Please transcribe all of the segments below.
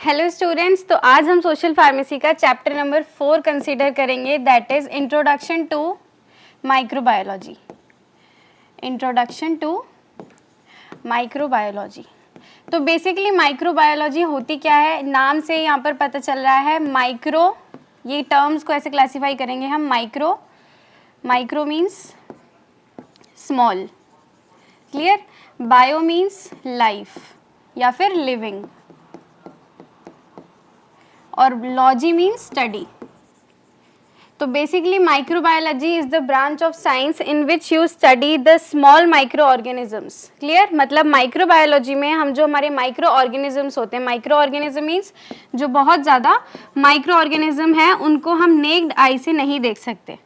Hello students, तो आज हम सोशल फार्मेसी का चैप्टर नंबर 4 कंसीडर करेंगे, that is introduction to microbiology. Introduction to microbiology. तो बेसिकली माइक्रोबायोलॉजी होती क्या है, नाम से यहाँ पर पता चल रहा है। माइक्रो, ये टर्म्स को ऐसे क्लासीफाई करेंगे हम। Micro, micro means small, clear. Bio means life या फिर लिविंग, और लॉजी मीन्स स्टडी। तो basically microbiology is the branch of science in which you study the small micro organisms, clear. मतलब माइक्रोबायोलॉजी में हम जो हमारे माइक्रो ऑर्गेनिजम्स होते हैं, माइक्रो ऑर्गेनिज्म मीन्स जो बहुत ज़्यादा माइक्रो ऑर्गेनिज्म है, उनको हम नेक्ड आई से नहीं देख सकते,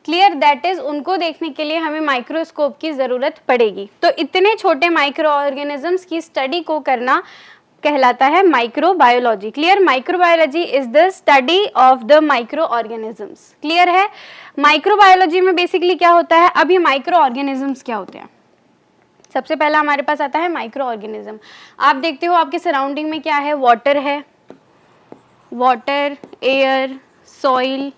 क्लियर। दैट इज उनको देखने के लिए हमें माइक्रोस्कोप की ज़रूरत पड़ेगी। तो इतने छोटे माइक्रो ऑर्गेनिजम्स की स्टडी को करना कहलाता है microbiology, clear. Microbiology is the study of the micro organisms, clear है। माइक्रोबायोलॉजी में बेसिकली क्या होता है, अब ये माइक्रो ऑर्गेनिजम्स क्या होते हैं। सबसे पहला हमारे पास आता है माइक्रो ऑर्गेनिज्म। आप देखते हो आपके सराउंडिंग में क्या है, वाटर है, वाटर, एयर, सॉइल,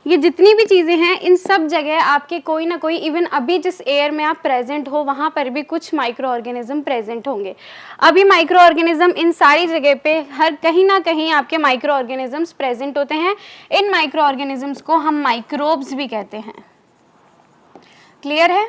ये जितनी भी चीज़ें हैं, इन सब जगह आपके कोई ना कोई, इवन अभी जिस एयर में आप प्रेजेंट हो वहाँ पर भी कुछ माइक्रो ऑर्गेनिज्म प्रेजेंट होंगे। अभी माइक्रो ऑर्गेनिज्म इन सारी जगह पे हर कहीं ना कहीं आपके माइक्रो ऑर्गेनिजम्स प्रेजेंट होते हैं। इन माइक्रो ऑर्गेनिजम्स को हम माइक्रोब्स भी कहते हैं, क्लियर है।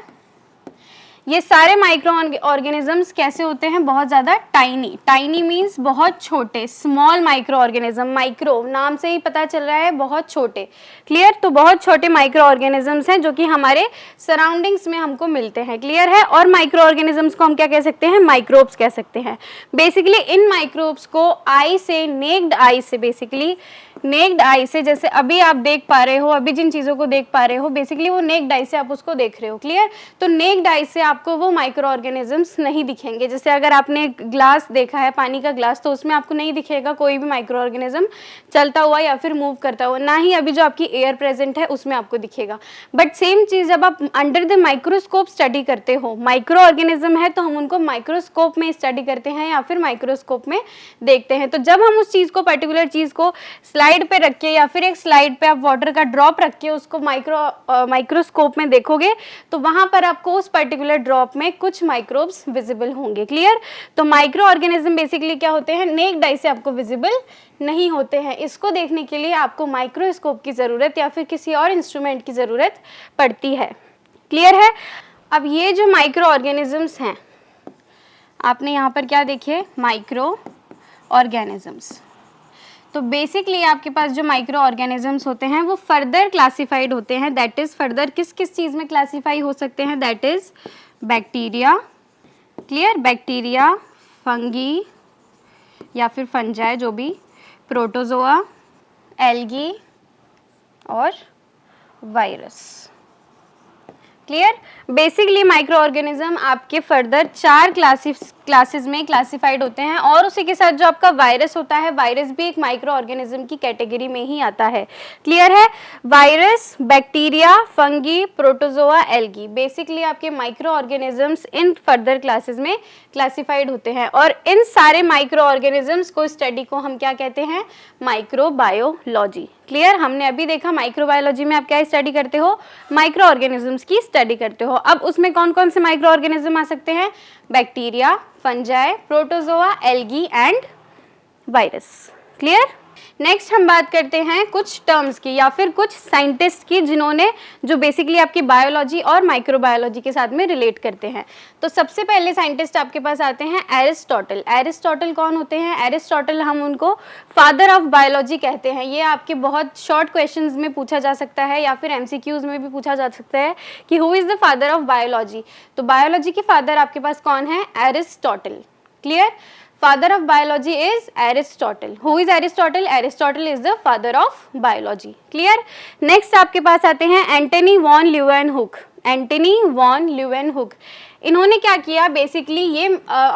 ये सारे माइक्रो ऑर्गेनिजम्स कैसे होते हैं, बहुत ज़्यादा टाइनी। टाइनी मीन्स बहुत छोटे, स्मॉल माइक्रो ऑर्गेनिज्म। माइक्रो नाम से ही पता चल रहा है बहुत छोटे, क्लियर। तो बहुत छोटे माइक्रो ऑर्गेनिजम्स हैं जो कि हमारे सराउंडिंग्स में हमको मिलते हैं, क्लियर है। और माइक्रो ऑर्गेनिजम्स को हम क्या कह सकते हैं, माइक्रोब्स कह सकते हैं। बेसिकली इन माइक्रोब्स को आई से, नेक्ड आई से, बेसिकली नेक्ड आई से, जैसे अभी आप देख पा रहे हो, अभी जिन चीज़ों को देख पा रहे हो, बेसिकली वो नेक्ड आई से आप उसको देख रहे हो, क्लियर। तो नेक्ड आई से आपको वो माइक्रो ऑर्गेनिजम्स नहीं दिखेंगे। जैसे अगर आपने ग्लास देखा है, पानी का ग्लास, तो उसमें आपको नहीं दिखेगा कोई भी माइक्रो ऑर्गेनिज्म चलता हुआ या फिर मूव करता हुआ, ना ही अभी जो आपकी एयर प्रेजेंट है उसमें आपको दिखेगा। बट सेम चीज़ जब आप अंडर द माइक्रोस्कोप स्टडी करते हो, माइक्रो ऑर्गेनिज्म है तो हम उनको माइक्रोस्कोप में स्टडी करते हैं या फिर माइक्रोस्कोप में देखते हैं। तो जब हम उस चीज़ को, पर्टिकुलर चीज़ को स्लाइड पे रख के या फिर एक स्लाइड पे आप वाटर का ड्रॉप रख के उसको माइक्रोस्कोप में देखोगे, तो वहां पर आपको उस पर्टिकुलर ड्रॉप में कुछ माइक्रोब्स विजिबल होंगे, क्लियर। तो माइक्रो ऑर्गेनिज्म बेसिकली क्या होते हैं, नेक्ड आई से आपको विजिबल नहीं होते हैं। इसको देखने के लिए आपको माइक्रोस्कोप की ज़रूरत या फिर किसी और इंस्ट्रूमेंट की ज़रूरत पड़ती है, क्लियर है। अब ये जो माइक्रो ऑर्गेनिजम्स हैं, आपने यहाँ पर क्या देखे, माइक्रो ऑर्गेनिजम्स। तो बेसिकली आपके पास जो माइक्रो ऑर्गेनिजम्स होते हैं वो फर्दर क्लासिफाइड होते हैं। दैट इज फर्दर किस किस चीज़ में क्लासिफाई हो सकते हैं, that is bacteria, clear. Bacteria, fungi या फिर फंजाई जो भी, प्रोटोजोआ, एल्गी और virus, clear. Basically micro organism आपके फर्दर 4 क्लासेस में क्लासिफाइड होते हैं, और उसी के साथ जो आपका वायरस होता है, वायरस भी एक माइक्रो ऑर्गेनिज्म की कैटेगरी में ही आता है, क्लियर है। Virus, bacteria, fungi, protozoa, algae, basically आपके माइक्रो ऑर्गेनिजम्स इन फर्दर क्लासेस में क्लासिफाइड होते हैं। और इन सारे माइक्रो ऑर्गेनिजम्स को स्टडी को हम क्या कहते हैं, माइक्रोबायोलॉजी, क्लियर। हमने अभी देखा माइक्रोबायोलॉजी में आप क्या स्टडी करते हो, माइक्रो ऑर्गेनिजम्स की स्टडी करते हो। अब उसमें कौन कौन से माइक्रो ऑर्गेनिज्म आ सकते हैं, bacteria, fungi, protozoa, algae and virus, clear. Next हम बात करते हैं कुछ टर्म्स की या फिर कुछ साइंटिस्ट की, जिन्होंने जो बेसिकली आपकी बायोलॉजी और माइक्रोबायोलॉजी के साथ में रिलेट करते हैं। तो सबसे पहले साइंटिस्ट आपके पास आते हैं एरिस्टोटल। एरिस्टोटल कौन होते हैं, एरिस्टोटल हम उनको फादर ऑफ बायोलॉजी कहते हैं। ये आपके बहुत शॉर्ट क्वेश्चंस में पूछा जा सकता है या फिर एमसीक्यूज में भी पूछा जा सकता है कि who is the father of biology. तो बायोलॉजी के फादर आपके पास कौन है, Aristotle, clear. Father of biology is Aristotle. Who is Aristotle? Aristotle is the father of biology. Clear? Next आपके पास आते हैं Antony von Leeuwenhoek. Antony von Leeuwenhoek, इन्होंने क्या किया, बेसिकली ये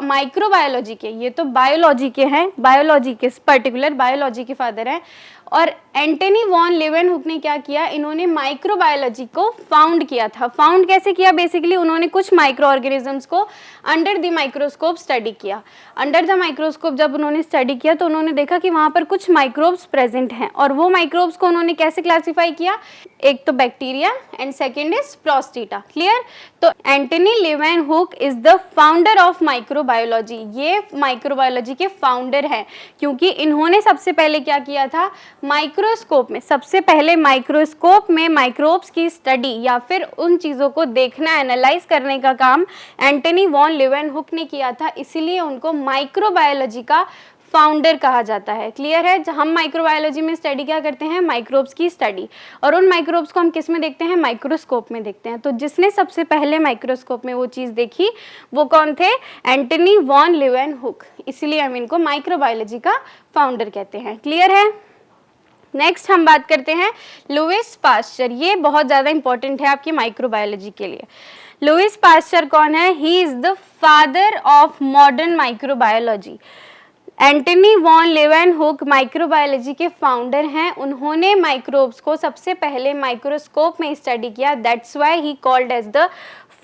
माइक्रोबायोलॉजी के, ये तो बायोलॉजी के हैं, बायोलॉजी के पर्टिकुलर बायोलॉजी के फादर हैं, और एंटनी वॉन लीवेनहुक ने क्या किया, इन्होंने माइक्रोबायोलॉजी को फाउंड किया था। फाउंड कैसे किया, बेसिकली उन्होंने कुछ माइक्रो ऑर्गेनिजम्स को अंडर द माइक्रोस्कोप स्टडी किया। अंडर द माइक्रोस्कोप जब उन्होंने स्टडी किया तो उन्होंने देखा कि वहाँ पर कुछ माइक्रोब्स प्रेजेंट हैं, और वो माइक्रोब्स को उन्होंने कैसे क्लासीफाई किया, एक तो bacteria and second is protista. Clear. तो Antony Leeuwenhoek is the founder of microbiology, ये माइक्रोबायोलॉजी के फाउंडर हैं, क्योंकि इन्होंने सबसे पहले क्या किया था, माइक्रोस्कोप में, सबसे पहले माइक्रोस्कोप में माइक्रोब्स की स्टडी या फिर उन चीज़ों को देखना, एनालाइज करने का काम एंटनी वॉन लीवेनहुक ने किया था, इसीलिए उनको माइक्रोबायोलॉजी का फाउंडर कहा जाता है। क्लियर है। हम माइक्रोबायोलॉजी में स्टडी क्या करते हैं, माइक्रोब्स की स्टडी, और उन माइक्रोब्स को हम किस में देखते हैं, माइक्रोस्कोप में देखते हैं। तो जिसने सबसे पहले माइक्रोस्कोप में वो चीज़ देखी वो कौन थे, एंटनी वॉन लीवेनहुक, इसलिए हम इनको माइक्रोबायोलॉजी का फाउंडर कहते हैं। क्लियर है। नेक्स्ट हम बात करते हैं लुईस पास्चर, ये बहुत ज़्यादा इंपॉर्टेंट है आपकी माइक्रोबायोलॉजी के लिए। लुईस पास्चर कौन है, he is the father of modern microbiology. Antony van Leeuwenhoek microbiology के फाउंडर हैं, उन्होंने माइक्रोब्स को सबसे पहले माइक्रोस्कोप में स्टडी किया, that's why he called as the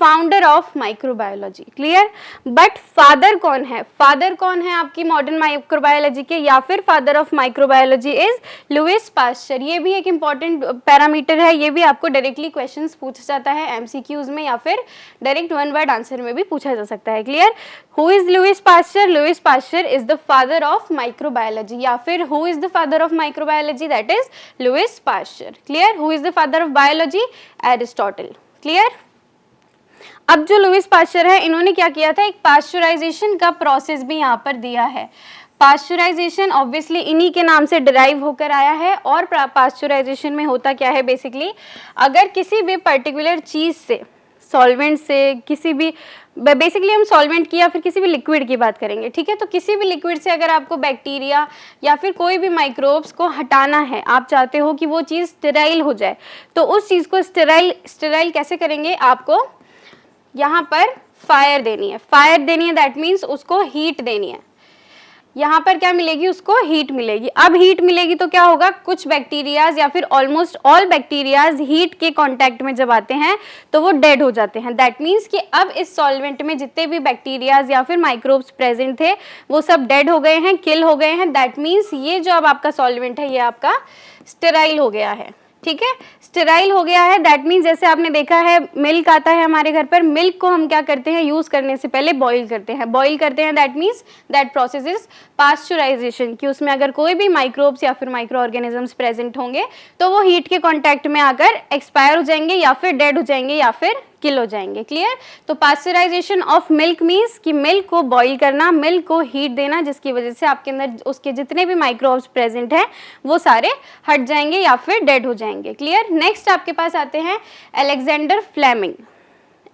founder of microbiology. Clear. But father कौन है, फादर कौन है आपकी मॉडर्न माइक्रोबायोलॉजी के, या फिर father of microbiology is Lewis pasture. ये भी एक इंपॉर्टेंट पैरामीटर है, ये भी आपको डायरेक्टली क्वेश्चंस पूछा जाता है एमसीक्यूज में, या फिर डायरेक्ट वन वर्ड आंसर में भी पूछा जा सकता है। Clear. Who is Lewis pasture, Lewis pasture is the father of microbiology, या फिर who is the father of microbiology, that is Lewis pasture. Clear. Who is the father of biology, Aristotle. Clear. अब जो Lewis pasture है, इन्होंने क्या किया था, एक पास्चराइजेशन का प्रोसेस भी यहाँ पर दिया है। पास्चराइजेशन ऑब्वियसली इन्हीं के नाम से डिराइव होकर आया है, और पास्चराइजेशन में होता क्या है, बेसिकली अगर किसी भी पर्टिकुलर चीज़ से, सॉल्वेंट से, किसी भी, बेसिकली हम सॉल्वेंट की या फिर किसी भी लिक्विड की बात करेंगे, ठीक है, तो किसी भी लिक्विड से अगर आपको बैक्टीरिया या फिर कोई भी माइक्रोब्स को हटाना है, आप चाहते हो कि वो चीज़ स्टेराइल हो जाए, तो उस चीज़ को स्टेराइल कैसे करेंगे, आपको यहाँ पर फायर देनी है, फायर देनी है, दैट मीन्स उसको हीट देनी है। यहाँ पर क्या मिलेगी, उसको हीट मिलेगी। अब हीट मिलेगी तो क्या होगा, कुछ बैक्टीरियाज या फिर ऑलमोस्ट ऑल बैक्टीरियाज हीट के कांटेक्ट में जब आते हैं तो वो डेड हो जाते हैं। दैट मीन्स कि अब इस सॉल्वेंट में जितने भी बैक्टीरियाज या फिर माइक्रोब्स प्रेजेंट थे वो सब डेड हो गए हैं, किल हो गए हैं। दैट मीन्स ये जो अब आपका सॉल्वेंट है ये आपका स्टेराइल हो गया है। ठीक है, स्टेराइल हो गया है। दैट मीन्स जैसे आपने देखा है मिल्क आता है हमारे घर पर, मिल्क को हम क्या करते हैं, यूज करने से पहले बॉईल करते हैं, that means that process is pasteurization, कि उसमें अगर कोई भी माइक्रोब्स या फिर माइक्रो ऑर्गेनिजम्स प्रेजेंट होंगे तो वो हीट के कांटेक्ट में आकर एक्सपायर हो जाएंगे या फिर डेड हो जाएंगे या फिर किल हो जाएंगे। क्लियर। तो पास्चराइजेशन ऑफ मिल्क मीन्स कि मिल्क को बॉईल करना, मिल्क को हीट देना, जिसकी वजह से आपके अंदर उसके जितने भी माइक्रोब्स प्रेजेंट हैं वो सारे हट जाएंगे या फिर डेड हो जाएंगे। क्लियर। नेक्स्ट आपके पास आते हैं अलेक्जेंडर फ्लेमिंग।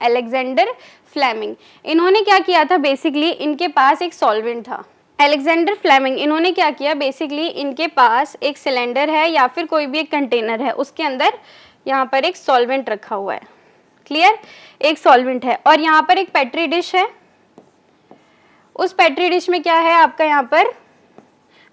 अलेक्जेंडर फ्लेमिंग इन्होंने क्या किया था, बेसिकली इनके पास एक सॉल्वेंट था। अलेक्जेंडर फ्लेमिंग इन्होंने क्या किया, बेसिकली इनके पास एक सिलेंडर है या फिर कोई भी एक कंटेनर है, उसके अंदर यहाँ पर एक सॉल्वेंट रखा हुआ है। क्लियर, एक सॉल्वेंट है और यहाँ पर एक पेट्री डिश है। उस पेट्री डिश में क्या है, आपका यहाँ पर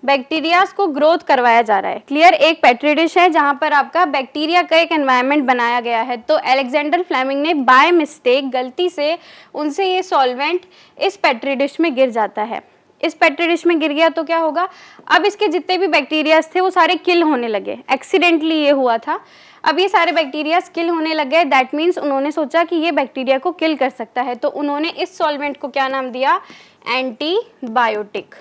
बैक्टीरियाज को ग्रोथ करवाया जा रहा है। क्लियर, एक पेट्री डिश है जहाँ पर आपका बैक्टीरिया का एक एनवायरनमेंट बनाया गया है। तो अलेक्जेंडर फ्लेमिंग ने बाय मिस्टेक, गलती से उनसे ये सॉल्वेंट इस पेट्री डिश में गिर जाता है। इस पेट्री डिश में गिर गया तो क्या होगा, अब इसके जितने भी बैक्टीरियाज थे वो सारे किल होने लगे। एक्सीडेंटली ये हुआ था। अब ये सारे बैक्टीरियाज किल होने लगे। दैट मीन्स उन्होंने सोचा कि ये बैक्टीरिया को किल कर सकता है, तो उन्होंने इस सॉल्वेंट को क्या नाम दिया, एंटीबायोटिक।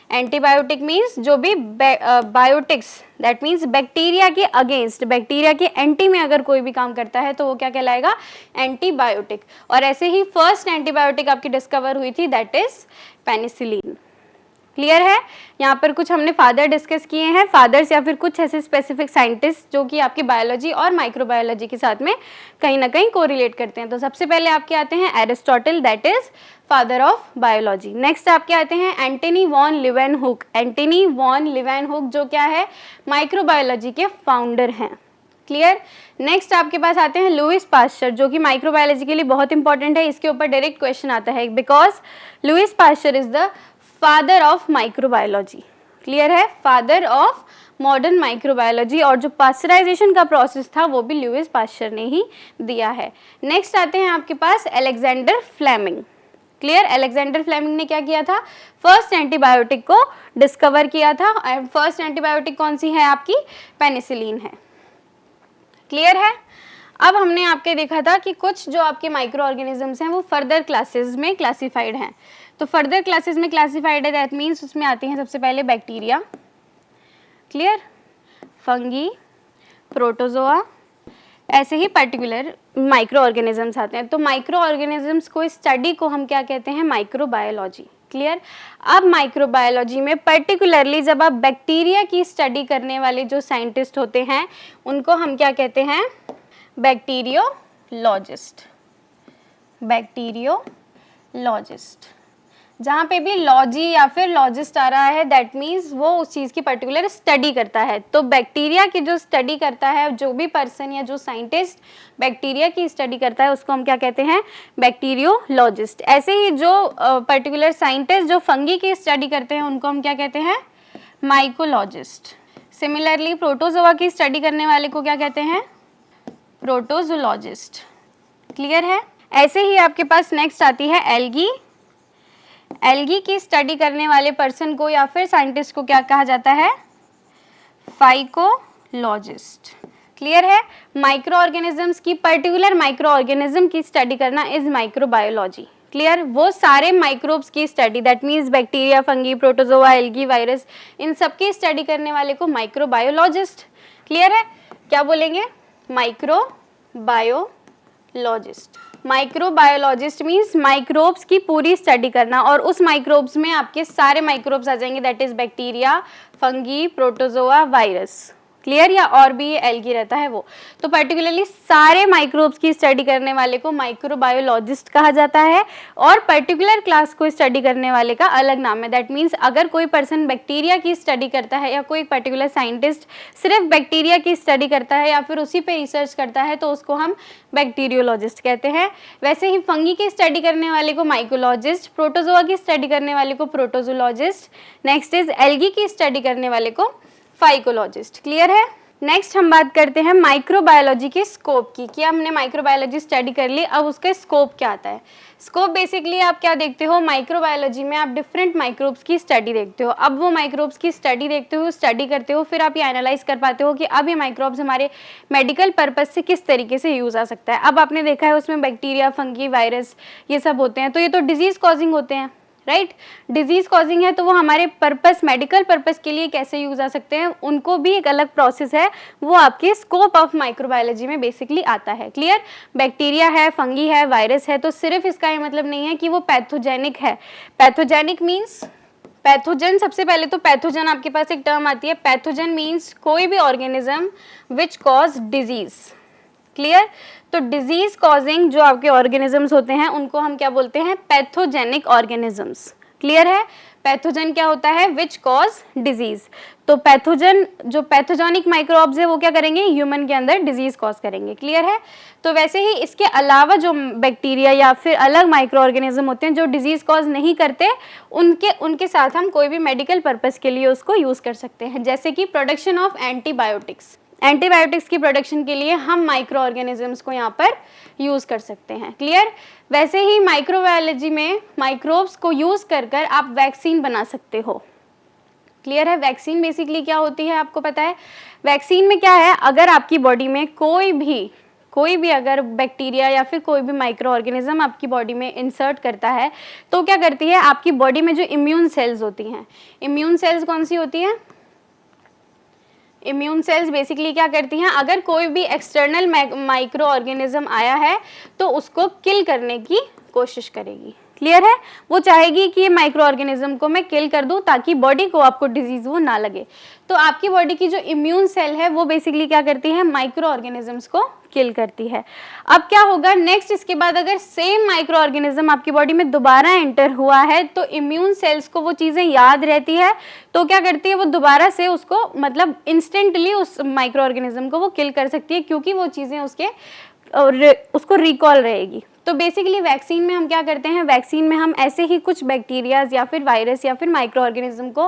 एंटीबायोटिक मीन्स जो भी बायोटिक्स, दैट मीन्स बैक्टीरिया के अगेंस्ट, बैक्टीरिया के एंटी में अगर कोई भी काम करता है तो वो क्या कहलाएगा, एंटीबायोटिक। और ऐसे ही फर्स्ट एंटीबायोटिक आपकी डिस्कवर हुई थी, दैट इज पेनिसिलिन। क्लियर है। यहाँ पर कुछ हमने फादर डिस्कस किए हैं, फादर्स या फिर कुछ ऐसे स्पेसिफिक साइंटिस्ट जो कि आपकी बायोलॉजी और माइक्रोबायोलॉजी के साथ में कहीं ना कहीं कोरिलेट करते हैं। तो सबसे पहले आपके आते हैं Aristotle, that is father of biology. Next आपके आते हैं Antony van Leeuwenhoek. Antony van Leeuwenhoek जो क्या है, माइक्रोबायोलॉजी के फाउंडर हैं। क्लियर। नेक्स्ट आपके पास आते हैं लुईस पास्चर, जो कि माइक्रोबायोलॉजी के लिए बहुत इंपॉर्टेंट है। इसके ऊपर डायरेक्ट क्वेश्चन आता है, because Lewis pasture is the father of microbiology. Clear है, फादर ऑफ मॉडर्न माइक्रोबायोलॉजी, और जो पास्चराइजेशन का प्रोसेस था वो भी लुईस पास्चर ने ही दिया है। नेक्स्ट आते हैं आपके पास Alexander Fleming. Clear, Alexander Fleming ने क्या किया था, फर्स्ट एंटीबायोटिक को डिस्कवर किया था, एंड फर्स्ट एंटीबायोटिक कौन सी है आपकी, पेनिसिलिन है। क्लियर है। अब हमने आपके देखा था कि कुछ जो आपके माइक्रो ऑर्गेनिजम्स हैं वो फर्दर क्लासेस में क्लासिफाइड हैं। तो फर्दर क्लासेस में क्लासिफाइड है, दैट मीन्स उसमें आती हैं सबसे पहले बैक्टीरिया, क्लियर, फंगी, प्रोटोजोआ, ऐसे ही पर्टिकुलर माइक्रो ऑर्गेनिजम्स आते हैं। तो माइक्रो ऑर्गेनिजम्स को स्टडी को हम क्या कहते हैं, माइक्रोबायोलॉजी। क्लियर। अब माइक्रोबायोलॉजी में पर्टिकुलरली जब आप बैक्टीरिया की स्टडी करने वाले जो साइंटिस्ट होते हैं उनको हम क्या कहते हैं, बैक्टीरियोलॉजिस्ट। बैक्टीरियोलॉजिस्ट, जहाँ पे भी लॉजी या फिर लॉजिस्ट आ रहा है दैट मीन्स वो उस चीज़ की पर्टिकुलर स्टडी करता है। तो बैक्टीरिया की जो स्टडी करता है, जो भी पर्सन या जो साइंटिस्ट बैक्टीरिया की स्टडी करता है उसको हम क्या कहते हैं, बैक्टीरियोलॉजिस्ट। ऐसे ही जो पर्टिकुलर साइंटिस्ट जो फंगी की स्टडी करते हैं उनको हम क्या कहते हैं, माइकोलॉजिस्ट। सिमिलरली प्रोटोजोआ की स्टडी करने वाले को क्या कहते हैं, प्रोटोजोलॉजिस्ट। क्लियर है। ऐसे ही आपके पास नेक्स्ट आती है एल्गी। एल्गी की स्टडी करने वाले पर्सन को या फिर साइंटिस्ट को क्या कहा जाता है, फाइकोलॉजिस्ट। क्लियर है। माइक्रो ऑर्गेनिजम्स की पर्टिकुलर माइक्रो ऑर्गेनिज्म की स्टडी करना इज माइक्रोबायोलॉजी। क्लियर, वो सारे माइक्रोब्स की study that means bacteria, fungi, protozoa, algae, virus, इन सब की स्टडी करने वाले को माइक्रोबायोलॉजिस्ट। क्लियर है। क्या बोलेंगे, माइक्रोबायोलॉजिस्ट। माइक्रोबायोलॉजिस्ट मीन्स माइक्रोब्स की पूरी स्टडी करना, और उस माइक्रोब्स में आपके सारे माइक्रोब्स आ जाएंगे that is bacteria, fungi, protozoa, virus. Clear, या और भी एल्गी रहता है वो। तो पर्टिकुलरली सारे माइक्रोब्स की स्टडी करने वाले को माइक्रोबायोलॉजिस्ट कहा जाता है, और पर्टिकुलर क्लास को स्टडी करने वाले का अलग नाम है। दैट मीन्स अगर कोई पर्सन बैक्टीरिया की स्टडी करता है या कोई पर्टिकुलर साइंटिस्ट सिर्फ बैक्टीरिया की स्टडी करता है या फिर उसी पे रिसर्च करता है तो उसको हम बैक्टीरियोलॉजिस्ट कहते हैं। वैसे ही फंगी की स्टडी करने वाले को माइकोलॉजिस्ट, प्रोटोजोआ की स्टडी करने वाले को प्रोटोजोलॉजिस्ट, नेक्स्ट इज एल्गी की स्टडी करने वाले को फाइकोलॉजिस्ट। क्लियर है। नेक्स्ट हम बात करते हैं माइक्रोबायोलॉजी के स्कोप की, कि हमने माइक्रोबायोलॉजी स्टडी कर ली, अब उसका स्कोप क्या आता है। स्कोप बेसिकली आप क्या देखते हो, माइक्रोबायोलॉजी में आप डिफरेंट माइक्रोब्स की स्टडी देखते हो। अब वो माइक्रोब्स की स्टडी देखते हो, स्टडी करते हो, फिर आप ये एनालाइज कर पाते हो कि अब ये माइक्रोब्स हमारे मेडिकल पर्पस से किस तरीके से यूज़ आ सकता है। अब आपने देखा है उसमें बैक्टीरिया, फंगी, वायरस ये सब होते हैं, तो ये तो डिजीज़ कॉजिंग होते हैं, राइट। डिजीज कॉजिंग है तो वो हमारे पर्पस, मेडिकल पर्पस के लिए कैसे यूज आ सकते हैं, उनको भी एक अलग प्रोसेस है, वो आपके स्कोप ऑफ माइक्रोबायोलॉजी में बेसिकली आता है। क्लियर। बैक्टीरिया है, फंगी है, वायरस है, तो सिर्फ इसका ये मतलब नहीं है कि वो पैथोजेनिक है। पैथोजेनिक मीन्स पैथोजन, सबसे पहले तो पैथोजन आपके पास एक टर्म आती है, पैथोजन मीन्स कोई भी organism which cause disease. Clear. तो डिजीज कॉजिंग जो आपके ऑर्गेनिजम्स होते हैं उनको हम क्या बोलते हैं, पैथोजेनिक ऑर्गेनिजम्स। क्लियर है। पैथोजन क्या होता है, विच कॉज डिजीज। तो पैथोजन जो पैथोजेनिक माइक्रोब्स है वो क्या करेंगे, ह्यूमन के अंदर डिजीज कॉज करेंगे। क्लियर है। तो वैसे ही इसके अलावा जो बैक्टीरिया या फिर अलग माइक्रो ऑर्गेनिज्म होते हैं जो डिजीज कॉज नहीं करते, उनके साथ हम कोई भी मेडिकल पर्पस के लिए उसको यूज कर सकते हैं, जैसे कि प्रोडक्शन ऑफ एंटीबायोटिक्स। एंटीबायोटिक्स की प्रोडक्शन के लिए हम माइक्रो ऑर्गेनिजम्स को यहाँ पर यूज़ कर सकते हैं। क्लियर। वैसे ही माइक्रोबायोलॉजी में माइक्रोब्स को यूज़ कर कर आप वैक्सीन बना सकते हो। क्लियर है। वैक्सीन बेसिकली क्या होती है आपको पता है। वैक्सीन में क्या है, अगर आपकी बॉडी में कोई भी अगर बैक्टीरिया या फिर कोई भी माइक्रो ऑर्गेनिज्म आपकी बॉडी में इंसर्ट करता है तो क्या करती है, आपकी बॉडी में जो इम्यून सेल्स होती हैं, इम्यून सेल्स कौन सी होती हैं, इम्यून सेल्स बेसिकली क्या करती हैं, अगर कोई भी एक्सटर्नल माइक्रो ऑर्गेनिज्म आया है तो उसको किल करने की कोशिश करेगी। क्लियर है। वो चाहेगी कि ये माइक्रो ऑर्गेनिज्म को मैं किल कर दूं ताकि बॉडी को आपको डिजीज वो ना लगे। तो आपकी बॉडी की जो इम्यून सेल है वो बेसिकली क्या करती है, माइक्रो ऑर्गेनिजम्स को किल करती है। अब क्या होगा नेक्स्ट, इसके बाद अगर सेम माइक्रो ऑर्गेनिज्म आपकी बॉडी में दोबारा एंटर हुआ है तो इम्यून सेल्स को वो चीज़ें याद रहती है, तो क्या करती है वो दोबारा से उसको मतलब इंस्टेंटली उस माइक्रो ऑर्गेनिज्म को वो किल कर सकती है, क्योंकि वो चीज़ें उसके और उसको रिकॉल रहेगी। तो बेसिकली वैक्सीन में हम क्या करते हैं, वैक्सीन में हम ऐसे ही कुछ बैक्टीरियाज या फिर वायरस या फिर माइक्रो ऑर्गेनिज्म को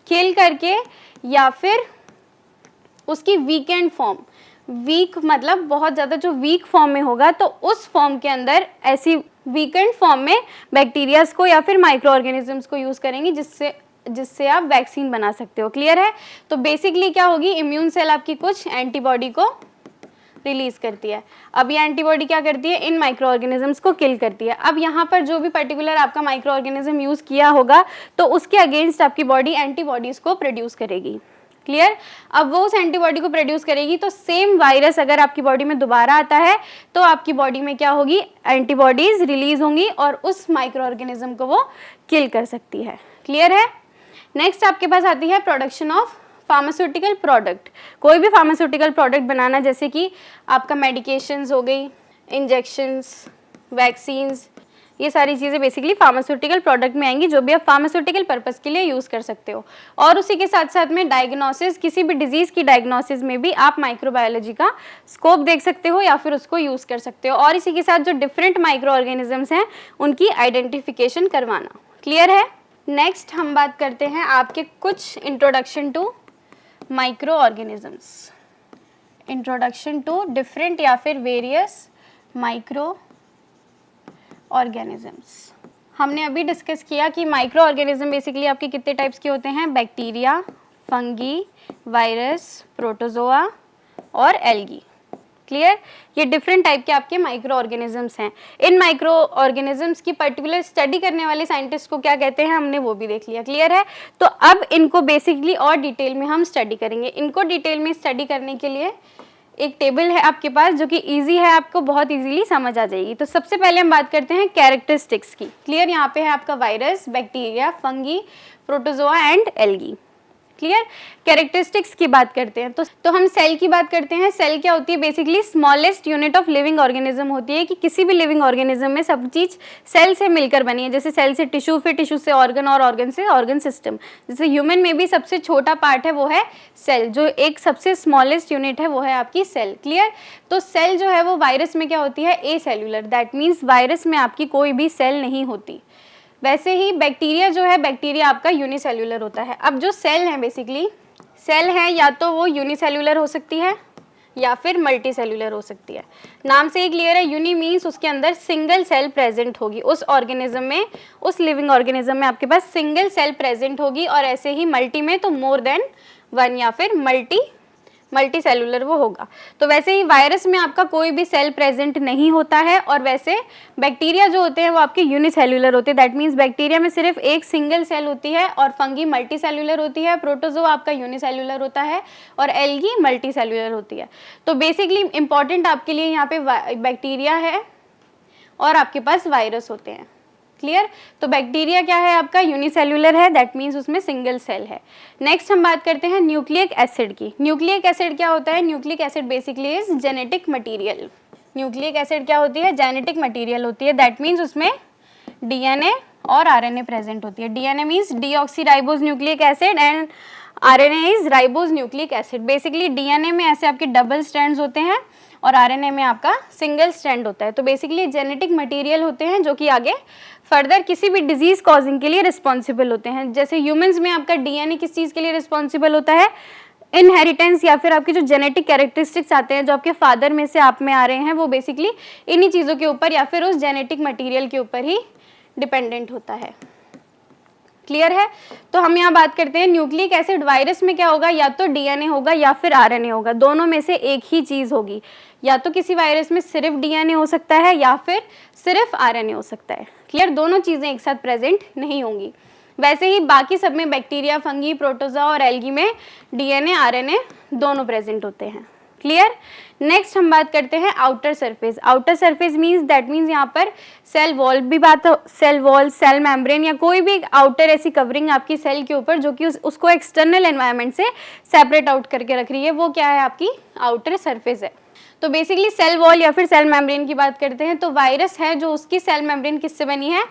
किल करके या फिर उसकी वीकेंड फॉर्म, वीक मतलब बहुत ज़्यादा जो वीक फॉर्म में होगा, तो उस फॉर्म के अंदर ऐसी वीकेंड फॉर्म में बैक्टीरियाज को या फिर माइक्रो ऑर्गेनिजम्स को यूज़ करेंगे जिससे आप वैक्सीन बना सकते हो। क्लियर है? तो बेसिकली क्या होगी, इम्यून सेल आपकी कुछ एंटीबॉडी को रिलीज करती है। अब ये एंटीबॉडी क्या करती है, इन माइक्रो ऑर्गेनिजम्स को किल करती है। अब यहाँ पर जो भी पर्टिकुलर आपका माइक्रो ऑर्गेनिज्म यूज़ किया होगा तो उसके अगेंस्ट आपकी बॉडी एंटीबॉडीज़ को प्रोड्यूस करेगी। क्लियर? अब वो उस एंटीबॉडी को प्रोड्यूस करेगी, तो सेम वायरस अगर आपकी बॉडी में दोबारा आता है तो आपकी बॉडी में क्या होगी, एंटीबॉडीज रिलीज होंगी और उस माइक्रो ऑर्गेनिज्म को वो किल कर सकती है। क्लियर है? नेक्स्ट आपके पास आती है प्रोडक्शन ऑफ फार्मास्यूटिकल प्रोडक्ट। कोई भी फार्मास्यूटिकल प्रोडक्ट बनाना, जैसे कि आपका मेडिकेशंस हो गई, इंजेक्शंस, वैक्सीन्स, ये सारी चीज़ें बेसिकली फार्मास्यूटिकल प्रोडक्ट में आएंगी, जो भी आप फार्मास्यूटिकल पर्पस के लिए यूज़ कर सकते हो। और उसी के साथ साथ में डायग्नोसिस, किसी भी डिजीज़ की डायग्नोसिस में भी आप माइक्रोबायोलॉजी का स्कोप देख सकते हो या फिर उसको यूज़ कर सकते हो। और इसी के साथ जो डिफरेंट माइक्रो ऑर्गेनिजम्स हैं उनकी आइडेंटिफिकेशन करवाना। क्लियर है? नेक्स्ट हम बात करते हैं आपके कुछ introduction to micro organisms, introduction to different या फिर वेरियस माइक्रो ऑर्गेनिजम्स। हमने अभी डिस्कस किया कि माइक्रो ऑर्गेनिज्म बेसिकली आपके कितने टाइप्स के होते हैं, बैक्टीरिया, फंगी, वायरस, प्रोटोजोआ और एल्गी। क्लियर? ये डिफरेंट टाइप के आपके माइक्रो ऑर्गेनिजम्स हैं। इन माइक्रो ऑर्गेनिजम्स की पर्टिकुलर स्टडी करने वाले साइंटिस्ट को क्या कहते हैं, हमने वो भी देख लिया। क्लियर है? तो अब इनको बेसिकली और डिटेल में हम स्टडी करेंगे। इनको डिटेल में स्टडी करने के लिए एक टेबल है आपके पास जो कि इजी है, आपको बहुत इजीली समझ आ जाएगी। तो सबसे पहले हम बात करते हैं कैरेक्टरिस्टिक्स की। क्लियर? यहाँ पे है आपका virus, bacteria, fungi, protozoa and algae. Clear? Characteristics की बात करते हैं तो हम सेल की बात करते हैं। सेल क्या होती है, basically smallest unit of living organism होती है, कि किसी भी लिविंग ऑर्गेनिज्म में सब चीज सेल से मिलकर बनी है। जैसे सेल से टिश्यू, फिर टिश्यू से ऑर्गन और ऑर्गन से ऑर्गन सिस्टम। जैसे ह्यूमन में भी सबसे छोटा पार्ट है वो है सेल, जो एक सबसे स्मॉलेस्ट यूनिट है वो है आपकी सेल। क्लियर? तो सेल जो है वो वायरस में क्या होती है, ए सेल्यूलर, दैट मीन्स वायरस में आपकी कोई भी सेल नहीं होती। वैसे ही बैक्टीरिया जो है, बैक्टीरिया आपका यूनिसेल्यूलर होता है। अब जो सेल है, बेसिकली सेल है या तो वो यूनिसेल्यूलर हो सकती है या फिर मल्टी सेल्यूलर हो सकती है। नाम से ही क्लियर है, यूनि मीन्स उसके अंदर सिंगल सेल प्रेजेंट होगी। उस ऑर्गेनिज्म में, उस लिविंग ऑर्गेनिज्म में आपके पास सिंगल सेल प्रेजेंट होगी, और ऐसे ही मल्टी में तो मोर देन वन या फिर मल्टी सेलुलर वो होगा। तो वैसे ही वायरस में आपका कोई भी सेल प्रेजेंट नहीं होता है, और वैसे बैक्टीरिया जो होते हैं वो आपके यूनिसेल्युलर होते हैं। दैट मीन्स बैक्टीरिया में सिर्फ एक सिंगल सेल होती है, और फंगी मल्टी सेलुलर होती है, प्रोटोजोआ आपका यूनिसेल्युलर होता है, और एल्गी मल्टी सेलुलर होती है। तो बेसिकली इंपॉर्टेंट आपके लिए यहाँ पे बैक्टीरिया है और आपके पास वायरस होते हैं। क्लियर? तो बैक्टीरिया क्या है आपका, यूनिसेल्युलर है, दैट मीन्स उसमें सिंगल सेल है। नेक्स्ट हम बात करते हैं न्यूक्लिक एसिड की। न्यूक्लिक एसिड क्या होता है, nucleic acid basically is genetic material. Nucleic acid क्या होती है, जेनेटिक मटेरियल होती है, दैट मीन्स उसमें डीएनए और आरएनए प्रेजेंट होती है। DNA means deoxyribose nucleic acid and RNA is ribose nucleic acid. Basically DNA में ऐसे आपके डबल स्ट्रैंड्स होते हैं और आरएनए में आपका सिंगल स्ट्रैंड होता है। तो बेसिकली जेनेटिक मटेरियल होते हैं जो कि आगे फर्दर किसी भी डिजीज कॉजिंग के लिए रिस्पॉन्सिबल होते हैं। जैसे ह्यूमंस में आपका डीएनए किस चीज़ के लिए रिस्पॉन्सिबल होता है, इनहेरिटेंस या फिर आपके जो जेनेटिक कैरेक्टरिस्टिक्स आते हैं जो आपके फादर में से आप में आ रहे हैं, वो बेसिकली इन्हीं चीज़ों के ऊपर या फिर उस जेनेटिक मटेरियल के ऊपर ही डिपेंडेंट होता है। क्लियर है? तो हम यहाँ बात करते हैं न्यूक्लिक एसिड वायरस में क्या होगा, या तो डीएनए होगा या फिर आरएनए होगा, दोनों में से एक ही चीज़ होगी। या तो किसी वायरस में सिर्फ डीएनए हो सकता है या फिर सिर्फ आरएनए हो सकता है। क्लियर? दोनों चीज़ें एक साथ प्रेजेंट नहीं होंगी। वैसे ही बाकी सब में बैक्टीरिया, फंगी, प्रोटोजोआ और एल्गी में डीएनए, आरएनए दोनों प्रेजेंट होते हैं। क्लियर? नेक्स्ट हम बात करते हैं outer surface. Outer surface means that means यहाँ पर सेल वॉल भी बात हो, सेल वॉल, सेल मेम्ब्रेन या कोई भी आउटर ऐसी कवरिंग आपकी सेल के ऊपर जो कि उसको एक्सटर्नल एनवायरनमेंट से सेपरेट आउट करके रख रही है, वो क्या है आपकी आउटर सरफेस है। तो बेसिकली सेल वॉल या फिर सेल मेम्ब्रेन की बात करते हैं तो वायरस है जो उसकी सेल मेम्ब्रेन किससे बनी है,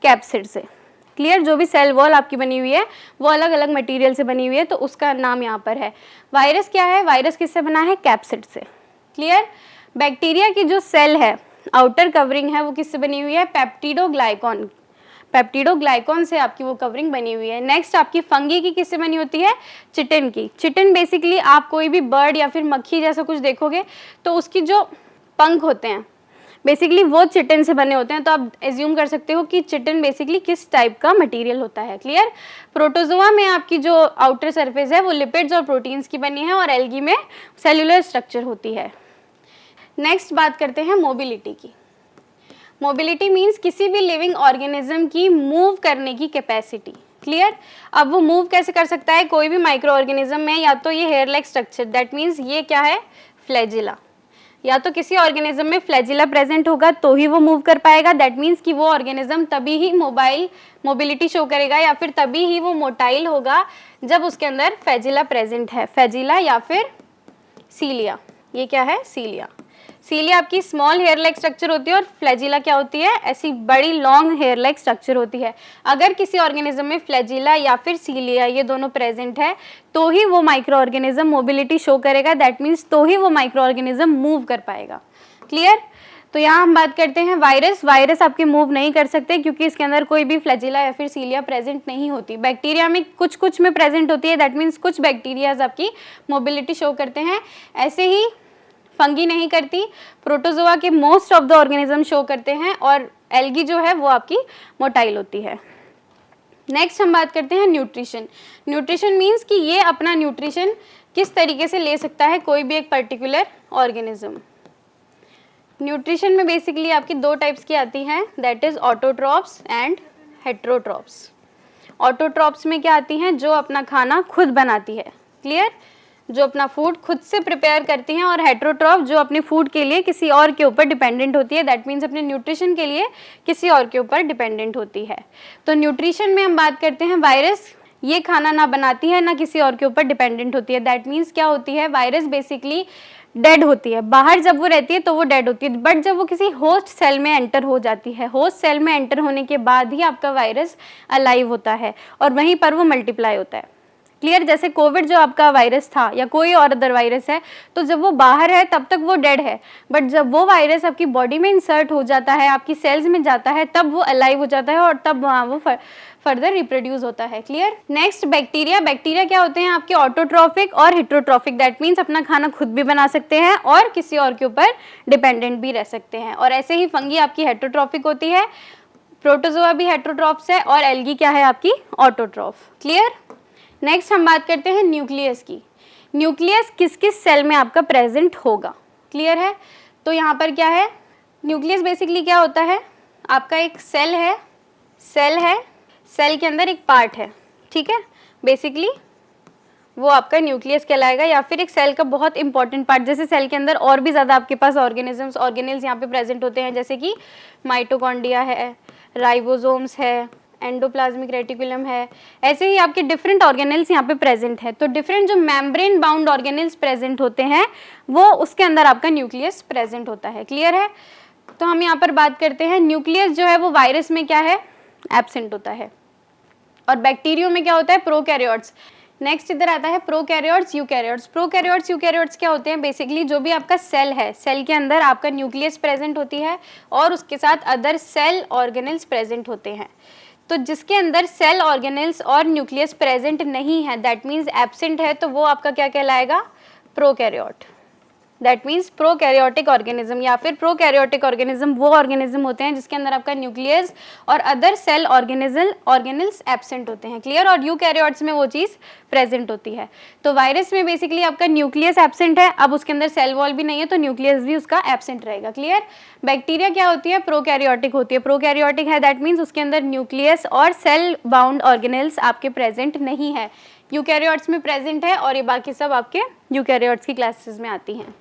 कैप्सिड से। क्लियर? जो भी सेल वॉल आपकी बनी हुई है वो अलग अलग मटेरियल से बनी हुई है, तो उसका नाम यहाँ पर है। वायरस क्या है, वायरस किससे बना है, कैप्सिड से। क्लियर? बैक्टीरिया की जो सेल है, आउटर कवरिंग है, वो किससे बनी हुई है? पेप्टिडोग्लाइकॉन, पेप्टिडोग्लाइकॉन से आपकी वो कवरिंग बनी हुई है। नेक्स्ट आपकी फंगी की किससे बनी होती है? चिटिन की। चिटिन बेसिकली आप कोई भी बर्ड या फिर मक्खी जैसा कुछ देखोगे तो उसकी जो पंख होते हैं बेसिकली वो चिटिन से बने होते हैं, तो आप एज्यूम कर सकते हो कि चिटिन बेसिकली किस टाइप का मटेरियल होता है। क्लियर? प्रोटोजोआ में आपकी जो आउटर सरफेस है वो लिपिड्स और प्रोटीन्स की बनी है और एल्गी में सेल्यूलर स्ट्रक्चर होती है। नेक्स्ट बात करते हैं मोबिलिटी की। मोबिलिटी मीन्स किसी भी लिविंग ऑर्गेनिज्म की मूव करने की कैपेसिटी। क्लियर? अब वो मूव कैसे कर सकता है? कोई भी माइक्रो ऑर्गेनिज्म में या तो ये hair like structure, that means ये क्या है? फ्लैजिला। या तो किसी ऑर्गेनिज्म में फ्लैजिला प्रेजेंट होगा तो ही वो मूव कर पाएगा, दैट मीन्स कि वो ऑर्गेनिज्म तभी ही मोबिलिटी शो करेगा या फिर तभी ही वो मोटाइल होगा जब उसके अंदर फ्लैजिला प्रेजेंट है। फ्लैजिला या फिर सीलिया। ये क्या है? सीलिया। सीलिया आपकी स्मॉल हेयर लाइक स्ट्रक्चर होती है और फ्लैजिला क्या होती है? ऐसी बड़ी लॉन्ग हेयर लाइक स्ट्रक्चर होती है। अगर किसी ऑर्गेनिज्म में फ्लैजिला या फिर सीलिया ये दोनों प्रेजेंट है तो ही वो माइक्रो ऑर्गेनिज्म मोबिलिटी शो करेगा, दैट मीन्स तो ही वो माइक्रो ऑर्गेनिज्म मूव कर पाएगा। क्लियर? तो यहाँ हम बात करते हैं वायरस। वायरस आपके मूव नहीं कर सकते क्योंकि इसके अंदर कोई भी फ्लैजिला या फिर सीलिया प्रेजेंट नहीं होती। बैक्टीरिया में कुछ में प्रेजेंट होती है, दैट मीन्स कुछ बैक्टीरियाज आपकी मोबिलिटी शो करते हैं। ऐसे ही फंगी नहीं करती, प्रोटोजोआ के most of the organism show करते हैं और एल्गी जो है वो आपकी मोटाइल होती है। नेक्स्ट हम बात करते हैं न्यूट्रिशन। न्यूट्रिशन मीन्स कि ये अपना न्यूट्रिशन किस तरीके से ले सकता है कोई भी एक पर्टिकुलर ऑर्गेनिज्म। न्यूट्रिशन में बेसिकली आपकी दो टाइप्स की आती हैं, that is autotrophs and heterotrophs. Autotrophs में क्या आती हैं? जो अपना खाना खुद बनाती है। क्लियर? जो अपना फूड खुद से प्रिपेयर करती हैं। और हेट्रोट्रॉफ जो अपने फूड के लिए किसी और के ऊपर डिपेंडेंट होती है, दैट मीन्स अपने न्यूट्रिशन के लिए किसी और के ऊपर डिपेंडेंट होती है। तो न्यूट्रिशन में हम बात करते हैं वायरस, ये खाना ना बनाती है ना किसी और के ऊपर डिपेंडेंट होती है, दैट मीन्स क्या होती है? वायरस बेसिकली डेड होती है। बाहर जब वो रहती है तो वो डेड होती है, बट जब वो किसी होस्ट सेल में एंटर हो जाती है, होस्ट सेल में एंटर होने के बाद ही आपका वायरस अलाइव होता है और वहीं पर वो मल्टीप्लाई होता है। क्लियर? जैसे कोविड जो आपका वायरस था या कोई और अदर वायरस है, तो जब वो बाहर है तब तक वो डेड है, बट जब वो वायरस आपकी बॉडी में इंसर्ट हो जाता है, आपकी सेल्स में जाता है, तब वो अलाइव हो जाता है और तब वहाँ वो फर्दर रिप्रोड्यूस होता है। क्लियर? Next bacteria. बैक्टीरिया क्या होते हैं? आपके ऑटोट्रॉफिक और हेट्रोट्रॉफिक, दैट मीन्स अपना खाना खुद भी बना सकते हैं और किसी और के ऊपर डिपेंडेंट भी रह सकते हैं। और ऐसे ही फंगी आपकी हेट्रोट्रॉफिक होती है, प्रोटोजोआ भी हेट्रोट्रॉफ्स है और एल्गी क्या है? आपकी ऑटोट्रॉफ। क्लियर? नेक्स्ट हम बात करते हैं न्यूक्लियस की। न्यूक्लियस किस किस सेल में आपका प्रेजेंट होगा? क्लियर है? तो यहाँ पर क्या है? न्यूक्लियस बेसिकली क्या होता है? आपका एक सेल है, सेल के अंदर एक पार्ट है, ठीक है, बेसिकली वो आपका न्यूक्लियस कहलाएगा या फिर एक सेल का बहुत इंपॉर्टेंट पार्ट। जैसे सेल के अंदर और भी ज़्यादा आपके पास ऑर्गेनिल्स यहाँ पे प्रेजेंट होते हैं, जैसे कि माइटोकॉन्ड्रिया है, राइबोसोम्स है, एंडोप्लाज्मिक रेटिकुलम है। ऐसे ही आपके डिफरेंट ऑर्गेनेल्स यहाँ पे प्रेजेंट है। तो डिफरेंट जो मेम्ब्रेन बाउंड ऑर्गेनेल्स प्रेजेंट होते हैं वो उसके अंदर आपका न्यूक्लियस प्रेजेंट होता है। क्लियर है? तो हम यहाँ पर बात करते हैं न्यूक्लियस जो है वो वायरस में क्या है? एब्सेंट होता है। और बैक्टीरियो में क्या होता है? प्रोकैरियोट्स। नेक्स्ट इधर आता है प्रोकैरियोट्स, यूकैरियोट्स। प्रोकैरियोट्स, यूकैरियोट्स क्या होते हैं? बेसिकली जो भी आपका सेल है, सेल के अंदर आपका न्यूक्लियस प्रेजेंट होती है और उसके साथ अदर सेल ऑर्गेनेल्स प्रेजेंट होते हैं। तो जिसके अंदर सेल ऑर्गेनेल्स और न्यूक्लियस प्रेजेंट नहीं है, दैट मीन्स एब्सेंट है, तो वो आपका क्या कहलाएगा? Prokaryote. That means prokaryotic organism या फिर प्रोकैरियोटिक ऑर्गेनिज्म वो ऑर्गेनिज्म होते हैं जिसके अंदर आपका न्यूक्लियस और अदर सेल ऑर्गेनल्स एब्सेंट होते हैं। क्लियर? और यूकैरियोट्स में वो चीज़ प्रेजेंट होती है। तो वायरस में बेसिकली आपका न्यूक्लियस एब्सेंट है, अब उसके अंदर सेल वॉल भी नहीं है तो न्यूक्लियस भी उसका एब्सेंट रहेगा। क्लियर? बैक्टीरिया क्या होती है? प्रोकैरियोटिक होती है। प्रोकैरियोटिक है दैट मीन्स उसके अंदर न्यूक्लियस और सेल बाउंड ऑर्गेनल्स आपके प्रेजेंट नहीं है। यूकैरियोट्स में प्रेजेंट है और ये बाकी सब आपके यूकैरियोट्स की क्लासेस में आती हैं।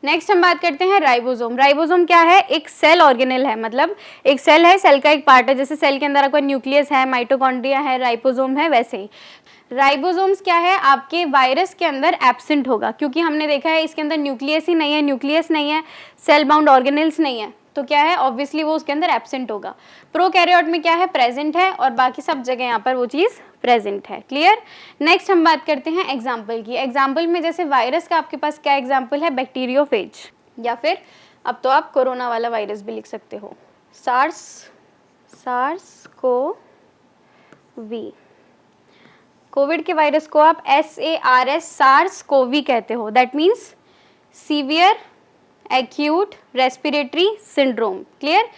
नेक्स्ट हम बात करते हैं राइबोसोम। राइबोसोम क्या है? एक सेल ऑर्गेनेल है, मतलब एक सेल है, सेल का एक पार्ट है। जैसे सेल के अंदर आपका न्यूक्लियस है, माइटोकॉन्ड्रिया है, राइबोसोम है, वैसे ही राइबोसोम्स क्या है? आपके वायरस के अंदर एब्सेंट होगा क्योंकि हमने देखा है इसके अंदर न्यूक्लियस ही नहीं है, न्यूक्लियस नहीं है, सेल बाउंड ऑर्गेनेल्स नहीं है, तो क्या है? ऑब्वियसली वो उसके अंदर एब्सेंट होगा। प्रोकैरियोट में क्या है? प्रेजेंट है और बाकी सब जगह यहाँ पर वो चीज़ प्रेजेंट है। क्लियर? नेक्स्ट हम बात करते हैं एग्जाम्पल की। एग्जाम्पल में जैसे वायरस का आपके पास क्या एग्जाम्पल है? बैक्टीरियोफेज। या फिर अब तो आप कोरोना वाला वायरस भी लिख सकते हो, सार्स कोवी। कोविड के वायरस को आप SARS कोवी कहते हो, that means severe acute respiratory syndrome. Clear?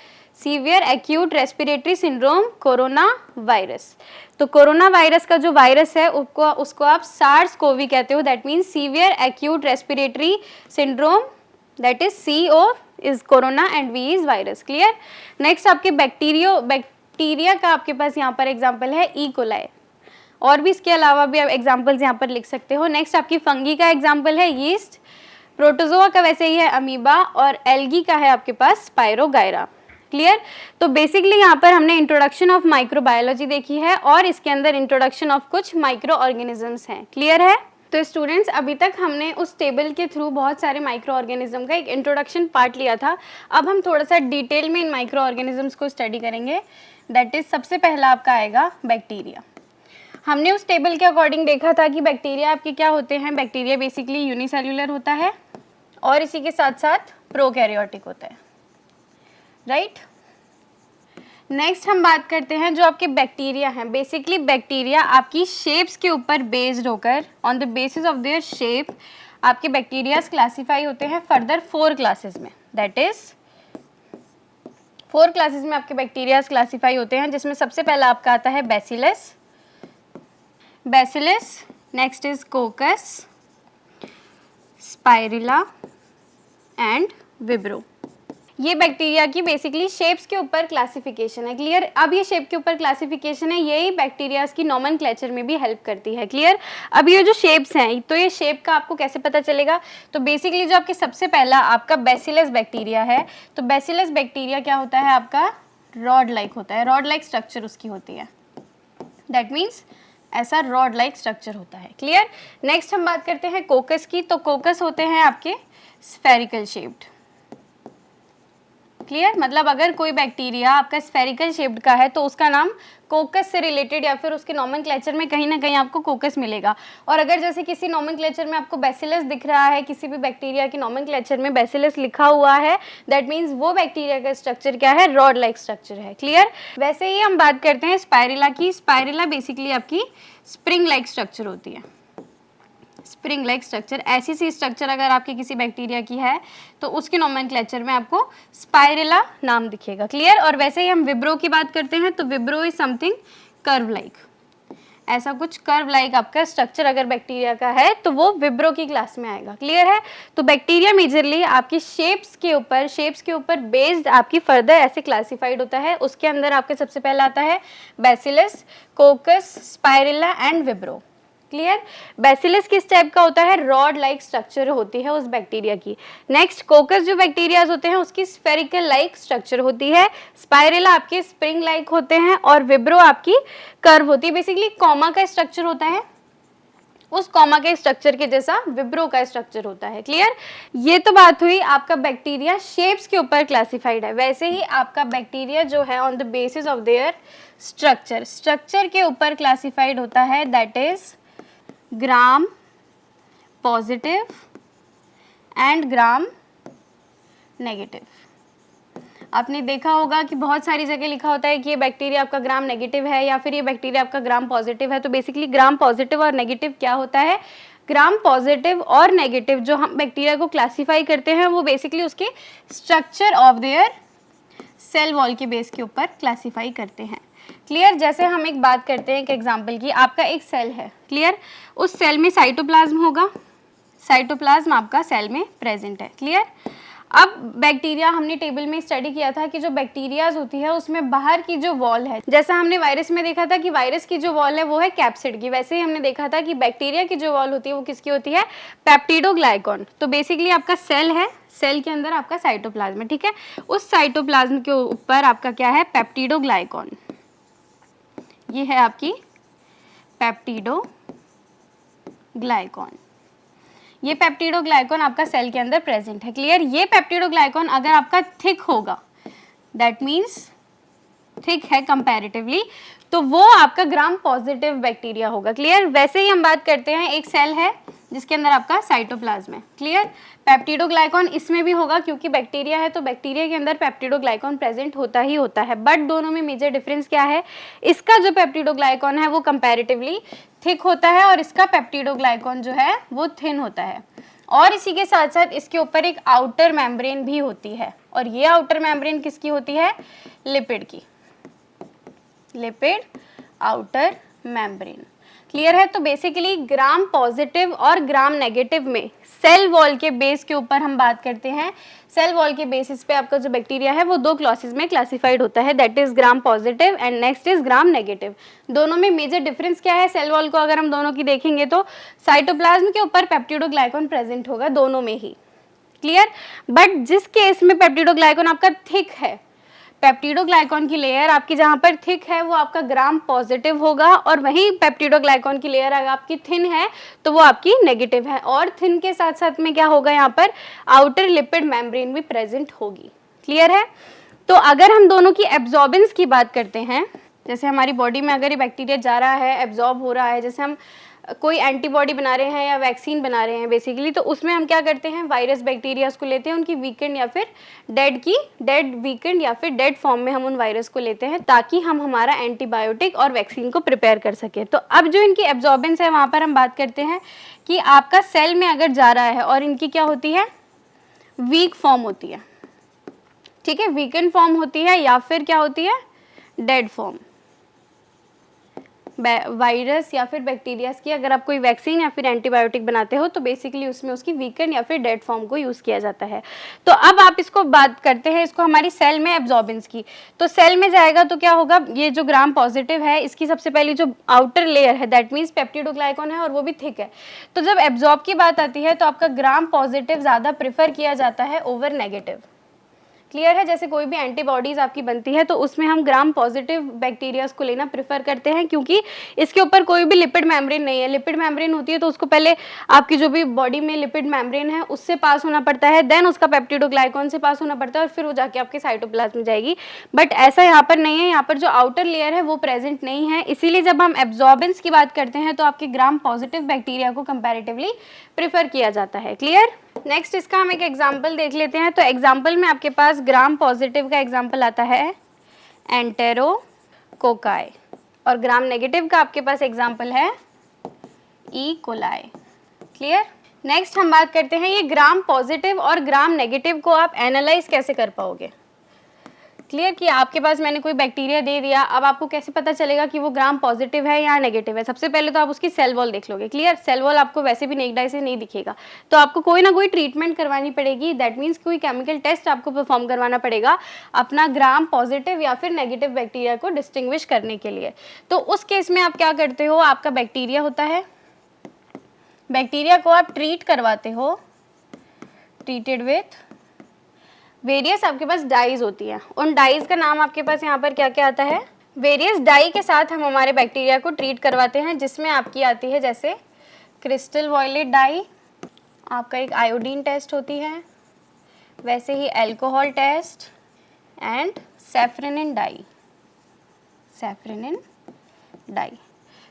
Severe acute respiratory syndrome corona virus. तो कोरोना वायरस का जो वायरस है उसको आप सार्स कोवी कहते हो, that means severe acute respiratory syndrome, that is CO is corona and V is virus. Clear? Next आपके bacteria का आपके पास यहाँ पर एग्जाम्पल है ई कोलाई, और भी इसके अलावा भी आप एग्जाम्पल्स यहाँ पर लिख सकते हो। नेक्स्ट आपकी फंगी का एग्जाम्पल है यीस्ट, प्रोटोजोआ का वैसे ही है अमीबा, और एल्गी का है आपके पास स्पाइरोगायरा। क्लियर? तो बेसिकली यहाँ पर हमने इंट्रोडक्शन ऑफ माइक्रोबायोलॉजी देखी है और इसके अंदर इंट्रोडक्शन ऑफ कुछ माइक्रो ऑर्गेनिजम्स हैं। क्लियर है? तो स्टूडेंट्स अभी तक हमने उस टेबल के थ्रू बहुत सारे माइक्रो ऑर्गेनिज्म का एक इंट्रोडक्शन पार्ट लिया था। अब हम थोड़ा सा डिटेल में इन माइक्रो ऑर्गेनिजम्स को स्टडी करेंगे। दैट इज सबसे पहला आपका आएगा बैक्टीरिया। हमने उस टेबल के अकॉर्डिंग देखा था कि बैक्टीरिया आपके क्या होते हैं। बैक्टीरिया बेसिकली यूनिसेल्युलर होता है और इसी के साथ साथ प्रोकैरियोटिक होता है, राइट? नेक्स्ट हम बात करते हैं जो आपके बैक्टीरिया हैं। बेसिकली बैक्टीरिया आपकी शेप्स के ऊपर बेस्ड होकर, on the basis of their shape, आपके बैक्टीरियाज क्लासीफाई होते हैं फर्दर 4 क्लासेस में। दैट इज 4 क्लासेस में आपके बैक्टीरियाज क्लासीफाई होते हैं, जिसमें सबसे पहला आपका आता है bacillus, next is coccus, spirilla and vibrio. ये बैक्टीरिया की बेसिकली शेप्स के ऊपर क्लासिफिकेशन है। क्लियर? अब ये शेप के ऊपर क्लासिफिकेशन है, यही बैक्टीरियाज की नॉमेनक्लेचर में भी हेल्प करती है। क्लियर? अब ये जो शेप्स हैं, तो ये शेप का आपको कैसे पता चलेगा? तो बेसिकली जो आपके सबसे पहला आपका बैसिलस बैक्टीरिया है, तो बैसिलस बैक्टीरिया क्या होता है आपका? रॉड लाइक होता है, रॉड लाइक स्ट्रक्चर उसकी होती है। दैट मीन्स ऐसा रॉड लाइक स्ट्रक्चर होता है। क्लियर? नेक्स्ट हम बात करते हैं कोकस की। तो कोकस होते हैं आपके स्फेरिकल शेप्ड। क्लियर? मतलब अगर कोई बैक्टीरिया आपका स्फेरिकल शेप्ड का है तो उसका नाम कोकस से रिलेटेड या फिर उसके नॉमेनक्लेचर में कहीं ना कहीं आपको कोकस मिलेगा। और अगर जैसे किसी नॉमेनक्लेचर में आपको बैसिलस दिख रहा है, किसी भी बैक्टीरिया की नॉमेनक्लेचर में बैसिलस लिखा हुआ है, दैट मीन्स वो बैक्टीरिया का स्ट्रक्चर क्या है? रॉड लाइक स्ट्रक्चर है। क्लियर? वैसे ही हम बात करते हैं स्पाइरुला की। स्पाइरुला बेसिकली आपकी स्प्रिंग लाइक स्ट्रक्चर होती है। स्प्रिंग लाइक स्ट्रक्चर, ऐसी सी स्ट्रक्चर अगर आपकी किसी बैक्टीरिया की है तो उसके नॉमेनक्लेचर में आपको स्पाइरुला नाम दिखेगा। क्लियर? और वैसे ही हम विब्रो की बात करते हैं तो विब्रो इज समथिंग कर्व लाइक, ऐसा कुछ कर्व लाइक आपका स्ट्रक्चर अगर बैक्टीरिया का है तो वो विब्रो की क्लास में आएगा। क्लियर है? तो बैक्टीरिया मेजरली आपकी शेप्स के ऊपर बेस्ड आपकी फर्दर ऐसे क्लासिफाइड होता है। उसके अंदर आपके सबसे पहला आता है bacillus, coccus, spirilla and vibrio. Clear? Bacillus किस टाइप का होता है? रॉड लाइक स्ट्रक्चर होती है उस बैक्टीरिया की। नेक्स्ट कोकस जो बैक्टीरियाज होते हैं उसकी स्फेरिकल लाइक स्ट्रक्चर होती है। स्पाइरुला आपके स्प्रिंग लाइक होते हैं और विब्रो आपकी कर्व होती है। बेसिकली कॉमा का स्ट्रक्चर होता है, उस कॉमा के स्ट्रक्चर के जैसा विब्रो का स्ट्रक्चर होता है। क्लियर? ये तो बात हुई आपका बैक्टीरिया शेप्स के ऊपर क्लासिफाइड है। वैसे ही आपका बैक्टीरिया जो है on the basis of their structure के ऊपर क्लासिफाइड होता है, that is gram positive and gram negative. आपने देखा होगा कि बहुत सारी जगह लिखा होता है कि ये बैक्टीरिया आपका ग्राम नेगेटिव है या फिर ये बैक्टीरिया आपका ग्राम पॉजिटिव है। तो बेसिकली ग्राम पॉजिटिव और नेगेटिव क्या होता है? ग्राम पॉजिटिव और नेगेटिव जो हम बैक्टीरिया को क्लासीफाई करते हैं वो बेसिकली उसके structure of their cell wall के बेस के ऊपर क्लासीफाई करते हैं। क्लियर? जैसे हम एक बात करते हैं एक एग्जांपल की, आपका एक सेल है। क्लियर? उस सेल में साइटोप्लाज्म होगा, साइटोप्लाज्म आपका सेल में प्रेजेंट है। क्लियर? अब बैक्टीरिया हमने टेबल में स्टडी किया था कि जो बैक्टीरियाज होती है उसमें बाहर की जो वॉल है, जैसा हमने वायरस में देखा था कि वायरस की जो वॉल है वो है कैप्सिड की, वैसे ही हमने देखा था कि बैक्टीरिया की जो वॉल होती है वो किसकी होती है? पेप्टिडोग्लाइकॉन। तो बेसिकली आपका सेल है, सेल के अंदर आपका साइटोप्लाज्म है। ठीक है? उस साइटोप्लाज्म के ऊपर आपका क्या है? पेप्टिडोग्लाइकॉन। ये है आपकी पेप्टिडोग्लाइकॉन। ये पेप्टिडोग्लाइकॉन आपका सेल के अंदर प्रेजेंट है। क्लियर? ये पेप्टिडोग्लाइकॉन अगर आपका थिक होगा, दैट मीन्स थिक है कंपैरेटिवली, तो वो आपका ग्राम पॉजिटिव बैक्टीरिया होगा। क्लियर। वैसे ही हम बात करते हैं, एक सेल है जिसके अंदर आपका साइटोप्लाज्म है। क्लियर। पेप्टिडोग्लाइकॉन इसमें भी होगा, क्योंकि बैक्टीरिया है तो बैक्टीरिया के अंदर पेप्टिडोग्लाइकॉन प्रेजेंट होता ही होता है। बट दोनों में मेजर डिफरेंस क्या है, इसका जो पेप्टिडोग्लाइकॉन है वो कंपैरेटिवली थिक होता है और इसका पेप्टिडोग्लाइकॉन जो है वो थिन होता है। और इसी के साथ साथ इसके ऊपर एक आउटर मेम्ब्रेन भी होती है, और ये आउटर मेम्ब्रेन किसकी होती है, लिपिड की, लिपिड आउटर मेम्ब्रेन। क्लियर है। तो बेसिकली ग्राम पॉजिटिव और ग्राम नेगेटिव में सेल वॉल के बेस के ऊपर हम बात करते हैं। सेल वॉल के बेसिस पे आपका जो बैक्टीरिया है वो दो क्लासेस में क्लासिफाइड होता है, that is gram positive and next is gram negative. दोनों में मेजर डिफरेंस क्या है, सेल वॉल को अगर हम दोनों की देखेंगे तो साइटोप्लाज्म के ऊपर पेप्टिडोग्लाइकॉन प्रेजेंट होगा दोनों में ही। क्लियर। बट जिस केस में पेप्टिडोग्लाइकॉन आपका थिक है, पेप्टिडोग्लाइकॉन की लेयर आपकी जहां पर थिक है वो आपका ग्राम पॉजिटिव होगा, और वहीं पेप्टिडोग्लाइकॉन की लेयर अगर आपकी थिन है तो वो आपकी नेगेटिव है। और थिन के साथ साथ में क्या होगा, यहाँ पर आउटर लिपिड मेम्ब्रेन भी प्रेजेंट होगी। क्लियर है। तो अगर हम दोनों की एब्जॉर्बेंस की बात करते हैं, जैसे हमारी बॉडी में अगर ये बैक्टीरिया जा रहा है, एब्जॉर्ब हो रहा है, जैसे हम कोई एंटीबॉडी बना रहे हैं या वैक्सीन बना रहे हैं बेसिकली, तो उसमें हम क्या करते हैं, वायरस बैक्टीरियाज को लेते हैं, उनकी वीकेंड या फिर डेड वीकेंड या फिर डेड फॉर्म में हम उन वायरस को लेते हैं, ताकि हम हमारा एंटीबायोटिक और वैक्सीन को प्रिपेयर कर सके। तो अब जो इनकी एब्जॉर्बेंस है वहाँ पर हम बात करते हैं कि आपका सेल में अगर जा रहा है और इनकी क्या होती है, वीक फॉर्म होती है। ठीक है, वीकेंड फॉर्म होती है या फिर क्या होती है, डेड फॉर्म। वायरस या फिर बैक्टीरियाज की अगर आप कोई वैक्सीन या फिर एंटीबायोटिक बनाते हो तो बेसिकली उसमें उसकी वीकेंड या फिर डेड फॉर्म को यूज़ किया जाता है। तो अब आप इसको बात करते हैं इसको हमारी सेल में एब्जॉर्बेंस की। तो सेल में जाएगा तो क्या होगा, ये जो ग्राम पॉजिटिव है इसकी सबसे पहली जो आउटर लेयर है दैट मीन्स पेप्टिडोग्लाइकॉन है और वो भी थिक है। तो जब एब्जॉर्ब की बात आती है तो आपका ग्राम पॉजिटिव ज़्यादा प्रेफर किया जाता है ओवर नेगेटिव। क्लियर है। जैसे कोई भी एंटीबॉडीज आपकी बनती है तो उसमें हम ग्राम पॉजिटिव बैक्टीरियाज को लेना प्रेफर करते हैं, क्योंकि इसके ऊपर कोई भी लिपिड मेम्ब्रेन नहीं है। लिपिड मेम्ब्रेन होती है तो उसको पहले आपकी जो भी बॉडी में लिपिड मेम्ब्रेन है उससे पास होना पड़ता है, देन उसका पेप्टिडोग्लाइकॉन से पास होना पड़ता है और फिर वो जाके आपके साइटोप्लाज्म में जाएगी। बट ऐसा यहाँ पर नहीं है, यहाँ पर जो आउटर लेयर है वो प्रेजेंट नहीं है। इसीलिए जब हम एब्जॉर्बेंस की बात करते हैं तो आपके ग्राम पॉजिटिव बैक्टीरिया को कंपैरेटिवली प्रेफर किया जाता है। क्लियर। नेक्स्ट इसका हम एक एग्जाम्पल देख लेते हैं। तो एग्जाम्पल में आपके पास ग्राम पॉजिटिव का एग्जाम्पल आता है एंटेरोकोकाई, और ग्राम नेगेटिव का आपके पास एग्जाम्पल है ई कोलाई। क्लियर। नेक्स्ट हम बात करते हैं ये ग्राम पॉजिटिव और ग्राम नेगेटिव को आप एनालाइज कैसे कर पाओगे। क्लियर कि आपके पास मैंने कोई बैक्टीरिया दे दिया, अब आपको कैसे पता चलेगा कि वो ग्राम पॉजिटिव है या नेगेटिव है। सबसे पहले तो आप उसकी सेल वॉल देख लोगे। क्लियर। सेल वॉल आपको वैसे भी नेक्ड आई से नहीं दिखेगा, तो आपको कोई ना कोई ट्रीटमेंट करवानी पड़ेगी, दैट मीन्स कोई केमिकल टेस्ट आपको परफॉर्म करवाना पड़ेगा अपना ग्राम पॉजिटिव या फिर नेगेटिव बैक्टीरिया को डिस्टिंग्विश करने के लिए। तो उस केस में आप क्या करते हो, आपका बैक्टीरिया होता है, बैक्टीरिया को आप ट्रीट करवाते हो, ट्रीटेड विथ वेरियस आपके पास डाइज होती है। उन डाइज का नाम आपके पास यहाँ पर क्या क्या आता है, वेरियस डाई के साथ हम हमारे बैक्टीरिया को ट्रीट करवाते हैं, जिसमें आपकी आती है जैसे क्रिस्टल वॉयलेट डाई, आपका एक आयोडीन टेस्ट होती है, वैसे ही alcohol test and safranin dye, safranin dye.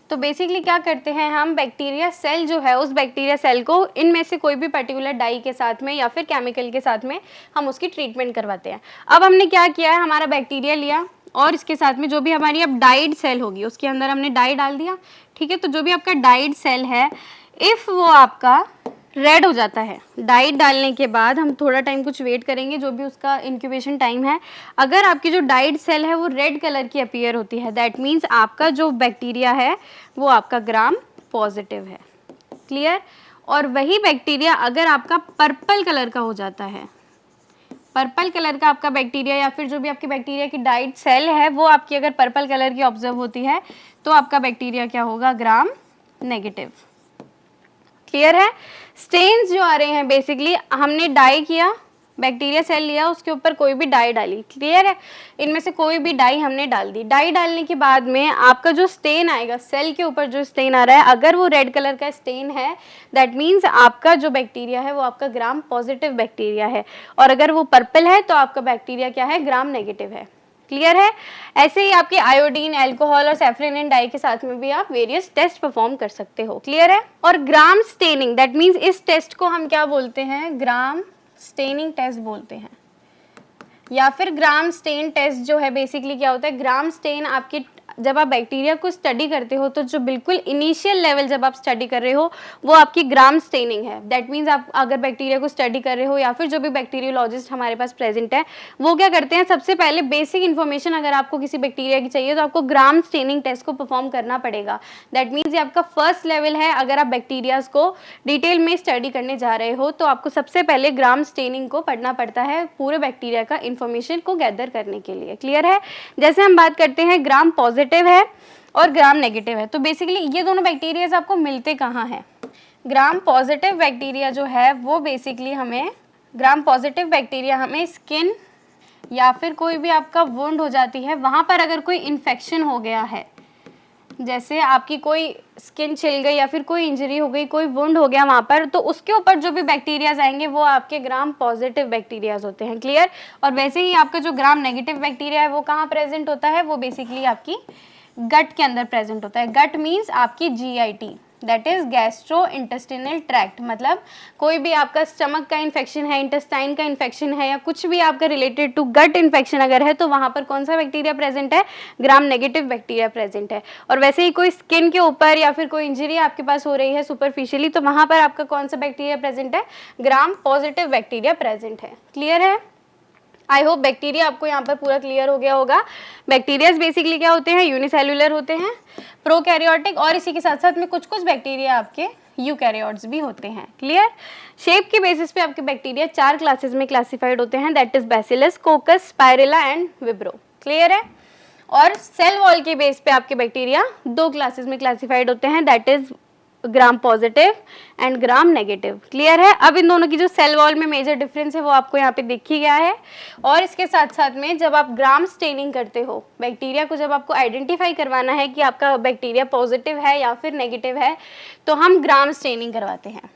तो बेसिकली क्या करते हैं हम, बैक्टीरिया सेल जो है उस बैक्टीरिया सेल को इनमें से कोई भी पर्टिकुलर डाई के साथ में या फिर केमिकल के साथ में हम उसकी ट्रीटमेंट करवाते हैं। अब हमने क्या किया है, हमारा बैक्टीरिया लिया और इसके साथ में जो भी हमारी अब डाइड सेल होगी उसके अंदर हमने डाई डाल दिया। ठीक है। तो जो भी आपका डाइड सेल है, इफ़ वो आपका रेड हो जाता है, डाइट डालने के बाद हम थोड़ा टाइम कुछ वेट करेंगे, जो भी उसका इंक्यूबेशन टाइम है, अगर आपकी जो डाइट सेल है वो रेड कलर की अपीयर होती है, दैट मीन्स आपका जो बैक्टीरिया है वो आपका ग्राम पॉजिटिव है। क्लियर। और वही बैक्टीरिया अगर आपका पर्पल कलर का हो जाता है, पर्पल कलर का आपका बैक्टीरिया या फिर जो भी आपकी बैक्टीरिया की डाइट सेल है वो आपकी अगर पर्पल कलर की ऑब्जर्व होती है तो आपका बैक्टीरिया क्या होगा, ग्राम नेगेटिव। क्लियर है। स्टेन्स जो आ रहे हैं, बेसिकली हमने डाई किया, बैक्टीरिया सेल लिया, उसके ऊपर कोई भी डाई डाली। क्लियर है। इनमें से कोई भी डाई हमने डाल दी। डाई डालने के बाद में आपका जो स्टेन आएगा, सेल के ऊपर जो स्टेन आ रहा है, अगर वो रेड कलर का स्टेन है दैट मीन्स आपका जो बैक्टीरिया है वो आपका ग्राम पॉजिटिव बैक्टीरिया है, और अगर वो पर्पल है तो आपका बैक्टीरिया क्या है, ग्राम नेगेटिव है। क्लियर है। ऐसे ही आपके आयोडीन, अल्कोहल और सैफरन डाई के साथ में भी आप वेरियस टेस्ट परफॉर्म कर सकते हो। क्लियर है। और ग्राम स्टेनिंग, दैट मीन्स इस टेस्ट को हम क्या बोलते हैं, ग्राम स्टेनिंग टेस्ट बोलते हैं, या फिर ग्राम स्टेन टेस्ट जो है बेसिकली क्या होता है, ग्राम स्टेन आपके जब आप बैक्टीरिया को स्टडी करते हो तो जो बिल्कुल इनिशियल लेवल जब आप स्टडी कर रहे हो वो आपकी ग्राम स्टेनिंग है। दैट मीन्स आप अगर बैक्टीरिया को स्टडी कर रहे हो या फिर जो भी बैक्टीरियोलॉजिस्ट हमारे पास प्रेजेंट है वो क्या करते हैं, सबसे पहले बेसिक इन्फॉर्मेशन अगर आपको किसी बैक्टीरिया की चाहिए तो आपको ग्राम स्टेनिंग टेस्ट को परफॉर्म करना पड़ेगा। दैट मीन्स ये आपका फर्स्ट लेवल है। अगर आप बैक्टीरियाज को डिटेल में स्टडी करने जा रहे हो तो आपको सबसे पहले ग्राम स्टेनिंग को पढ़ना पड़ता है पूरे बैक्टीरिया का इन्फॉर्मेशन को गैदर करने के लिए। क्लियर है। जैसे हम बात करते हैं ग्राम पॉजिटिव है और ग्राम नेगेटिव है, तो बेसिकली ये दोनों बैक्टीरियाज आपको मिलते कहाँ हैं। ग्राम पॉजिटिव बैक्टीरिया जो है वो बेसिकली हमें, ग्राम पॉजिटिव बैक्टीरिया हमें स्किन या फिर कोई भी आपका वुंड हो जाती है वहाँ पर अगर कोई इन्फेक्शन हो गया है, जैसे आपकी कोई स्किन छिल गई या फिर कोई इंजरी हो गई, कोई वुंड हो गया वहाँ पर, तो उसके ऊपर जो भी बैक्टीरियाज आएंगे वो आपके ग्राम पॉजिटिव बैक्टीरियाज होते हैं। क्लियर। और वैसे ही आपका जो ग्राम नेगेटिव बैक्टीरिया है वो कहाँ प्रेजेंट होता है, वो बेसिकली आपकी गट के अंदर प्रेजेंट होता है। गट मीन्स आपकी GIT, that is gastro intestinal tract, मतलब कोई भी आपका स्टमक का इन्फेक्शन है, इंटेस्टाइन का इन्फेक्शन है या कुछ भी आपका रिलेटेड टू गट इन्फेक्शन अगर है तो वहाँ पर कौन सा बैक्टीरिया प्रेजेंट है, ग्राम नेगेटिव बैक्टीरिया प्रेजेंट है। और वैसे ही कोई स्किन के ऊपर या फिर कोई इंजरी आपके पास हो रही है सुपरफिशियली तो वहाँ पर आपका कौन सा बैक्टीरिया प्रेजेंट है, ग्राम पॉजिटिव बैक्टीरिया प्रेजेंट है। क्लियर है। आई होप बैक्टीरिया आपको यहाँ पर पूरा क्लियर हो गया होगा। बैक्टीरियाज बेसिकली क्या होते हैं, यूनिसेल्युलर होते हैं, प्रोकैरियोटिक, और इसी के साथ साथ में कुछ कुछ बैक्टीरिया आपके यूकैरियोट्स भी होते हैं। क्लियर। शेप के बेसिस पे आपके बैक्टीरिया 4 क्लासेस में क्लासिफाइड होते हैं, that is bacillus, कोकस, spirilla and vibrio. Clear है। और सेल वॉल के बेस पे आपके बैक्टीरिया 2 क्लासेस में क्लासिफाइड होते हैं, that is gram positive and gram negative. Clear है। अब इन दोनों की जो सेल वॉल में मेजर डिफरेंस है वो आपको यहाँ पे दिख ही गया है। और इसके साथ साथ में जब आप ग्राम स्टेनिंग करते हो बैक्टीरिया को, जब आपको आइडेंटिफाई करवाना है कि आपका बैक्टीरिया पॉजिटिव है या फिर नेगेटिव है तो हम ग्राम स्टेनिंग करवाते हैं।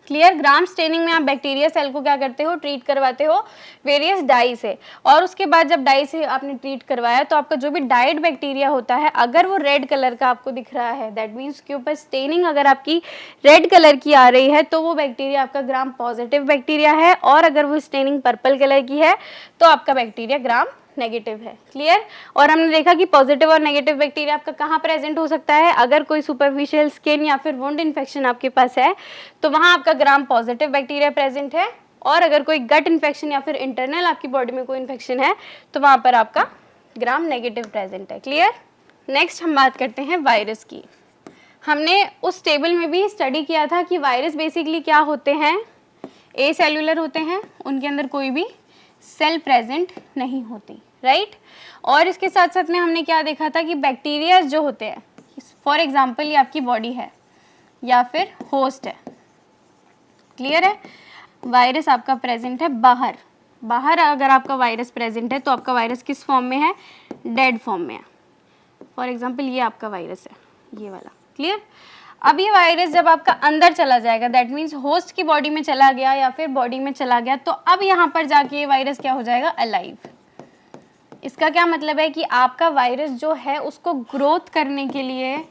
क्लियर। ग्राम स्टेनिंग में आप बैक्टीरिया सेल को क्या करते हो, ट्रीट करवाते हो वेरियस डाई से, और उसके बाद जब डाई से आपने ट्रीट करवाया तो आपका जो भी डाइड बैक्टीरिया होता है अगर वो रेड कलर का आपको दिख रहा है, दैट मीन्स उसके ऊपर स्टेनिंग अगर आपकी रेड कलर की आ रही है तो वो बैक्टीरिया आपका ग्राम पॉजिटिव बैक्टीरिया है, और अगर वो स्टेनिंग पर्पल कलर की है तो आपका बैक्टीरिया ग्राम नेगेटिव है। क्लियर। और हमने देखा कि पॉजिटिव और नेगेटिव बैक्टीरिया आपका कहाँ प्रेजेंट हो सकता है, अगर कोई सुपरफिशियल स्किन या फिर वुंड इन्फेक्शन आपके पास है तो वहाँ आपका ग्राम पॉजिटिव बैक्टीरिया प्रेजेंट है, और अगर कोई गट इन्फेक्शन या फिर इंटरनल आपकी बॉडी में कोई इन्फेक्शन है तो वहाँ पर आपका ग्राम नेगेटिव प्रेजेंट है। क्लियर। नेक्स्ट हम बात करते हैं वायरस की। हमने उस टेबल में भी स्टडी किया था कि वायरस बेसिकली क्या होते हैं, ए सेल्यूलर होते हैं, उनके अंदर कोई भी सेल प्रेजेंट नहीं होती, राइट। और इसके साथ साथ में हमने क्या देखा था कि बैक्टीरिया जो होते हैं, फॉर एग्जांपल ये आपकी बॉडी है या फिर होस्ट है। क्लियर है। वायरस आपका प्रेजेंट है बाहर, बाहर अगर आपका वायरस प्रेजेंट है तो आपका वायरस किस फॉर्म में है, डेड फॉर्म में है। फॉर एग्जांपल ये आपका वायरस है, ये वाला। क्लियर। अब ये वायरस जब आपका अंदर चला जाएगा, दैट मीन्स होस्ट की बॉडी में चला गया या फिर बॉडी में चला गया, तो अब यहाँ पर जाके ये वायरस क्या हो जाएगा, अलाइव। इसका क्या मतलब है कि आपका वायरस जो है उसको ग्रोथ करने के लिए,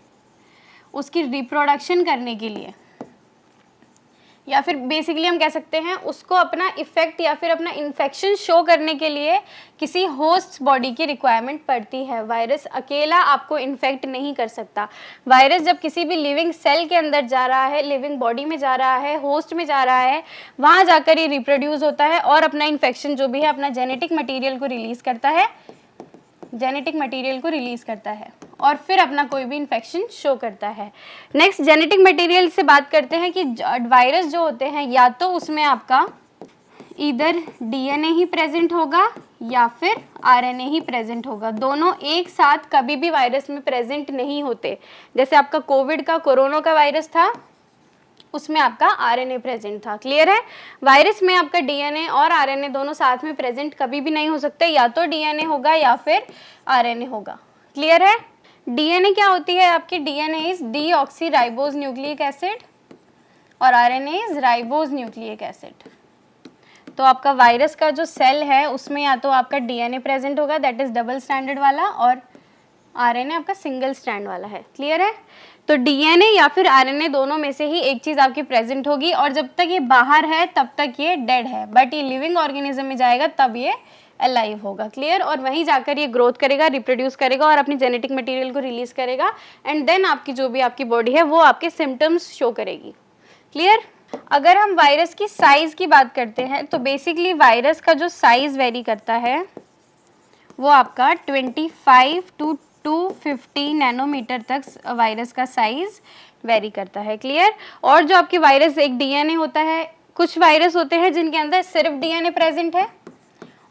उसकी रिप्रोडक्शन करने के लिए, या फिर बेसिकली हम कह सकते हैं उसको अपना इफेक्ट या फिर अपना इन्फेक्शन शो करने के लिए किसी होस्ट बॉडी की रिक्वायरमेंट पड़ती है। वायरस अकेला आपको इन्फेक्ट नहीं कर सकता। वायरस जब किसी भी लिविंग सेल के अंदर जा रहा है, लिविंग बॉडी में जा रहा है, होस्ट में जा रहा है, वहाँ जाकर ये रिप्रोड्यूस होता है और अपना इन्फेक्शन जो भी है, अपना जेनेटिक मटीरियल को रिलीज करता है, जेनेटिक मटेरियल को रिलीज करता है और फिर अपना कोई भी इन्फेक्शन शो करता है। नेक्स्ट जेनेटिक मटेरियल से बात करते हैं कि वायरस जो होते हैं या तो उसमें आपका इधर डीएनए ही प्रेजेंट होगा या फिर आरएनए ही प्रेजेंट होगा, दोनों एक साथ कभी भी वायरस में प्रेजेंट नहीं होते। जैसे आपका कोविड का, कोरोना का वायरस था, उसमें आपका आरएनए प्रेजेंट था। क्लियर है। वायरस में आपका डीएनए और आरएनए दोनों साथ में प्रेजेंट कभी भी नहीं हो सकते, या तो डीएनए होगा या फिर आरएनए होगा। क्लियर है। डीएनए क्या होती है आपकी, DNA is deoxyribose nucleic acid और RNA is ribose nucleic acid. तो आपका वायरस का जो सेल है उसमें या तो आपका डीएनए प्रेजेंट होगा, दैट इज डबल स्ट्रैंडेड वाला, और आरएनए आपका सिंगल स्ट्रैंड वाला है। क्लियर है? तो डीएनए या फिर आरएनए दोनों में से ही एक चीज आपकी प्रेजेंट होगी, और जब तक ये बाहर है तब तक ये डेड है, बट ये लिविंग ऑर्गेनिज्म में जाएगा तब ये अलाइव होगा। क्लियर? और वहीं जाकर ये ग्रोथ करेगा, रिप्रोड्यूस करेगा और अपनी जेनेटिक मटेरियल को रिलीज करेगा, एंड देन आपकी जो भी आपकी बॉडी है वो आपके सिम्टम्स शो करेगी। क्लियर? अगर हम वायरस की साइज की बात करते हैं तो बेसिकली वायरस का जो साइज वेरी करता है वो आपका 25 टू 250 नैनोमीटर तक वायरस का साइज वेरी करता है। क्लियर? और जो आपकी वायरस एक डीएनए होता है, कुछ वायरस होते हैं जिनके अंदर सिर्फ डीएनए प्रेजेंट है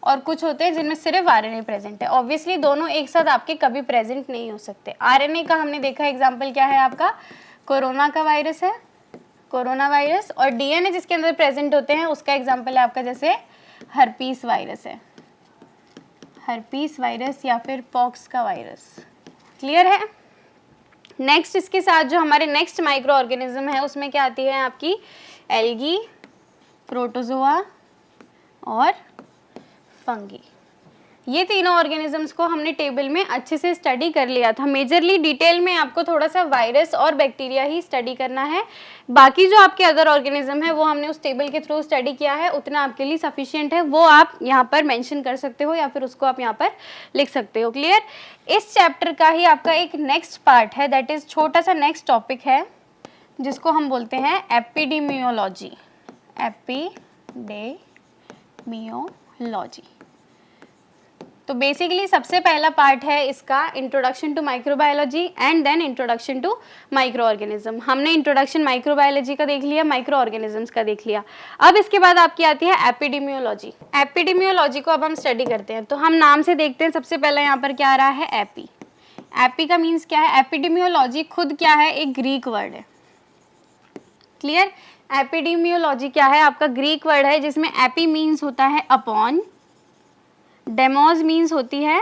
और कुछ होते हैं जिनमें सिर्फ आरएनए प्रेजेंट है। ऑब्वियसली दोनों एक साथ आपके कभी प्रेजेंट नहीं हो सकते। आरएनए का हमने देखा एग्जाम्पल क्या है, आपका कोरोना का वायरस है, कोरोना वायरस, और डीएनए जिसके अंदर प्रेजेंट होते हैं उसका एग्जाम्पल है आपका जैसे हर्पीस वायरस है, हर्पीस वायरस या फिर पॉक्स का वायरस। क्लियर है? नेक्स्ट इसके साथ जो हमारे नेक्स्ट माइक्रो ऑर्गेनिज्म है उसमें क्या आती है आपकी एल्गी, प्रोटोजोआ और फंगी। ये तीनों ऑर्गेनिजम्स को हमने टेबल में अच्छे से स्टडी कर लिया था। मेजरली डिटेल में आपको थोड़ा सा वायरस और बैक्टीरिया ही स्टडी करना है, बाकी जो आपके अदर ऑर्गेनिज्म है वो हमने उस टेबल के थ्रू स्टडी किया है, उतना आपके लिए सफिशिएंट है, वो आप यहाँ पर मेंशन कर सकते हो या फिर उसको आप यहाँ पर लिख सकते हो। क्लियर? इस चैप्टर का ही आपका एक नेक्स्ट पार्ट है, दैट इज छोटा सा नेक्स्ट टॉपिक है जिसको हम बोलते हैं एपिडेमियोलॉजी, एपिडेमियोलॉजी। तो बेसिकली सबसे पहला पार्ट है इसका introduction to microbiology and then introduction to micro organism. हमने इंट्रोडक्शन माइक्रोबायोलॉजी का देख लिया, माइक्रो ऑर्गेनिजम्स का देख लिया। अब इसके बाद आपकी आती है एपिडेमियोलॉजी। एपिडेमियोलॉजी को अब हम स्टडी करते हैं, तो हम नाम से देखते हैं। सबसे पहले यहाँ पर क्या आ रहा है, एपी। एपी का मीन्स क्या है? एपिडेमियोलॉजी खुद क्या है? एक ग्रीक वर्ड है। क्लियर? एपिडेमियोलॉजी क्या है? आपका ग्रीक वर्ड है जिसमें एपी मीन्स होता है अपॉन, डेमोज मीन्स होती है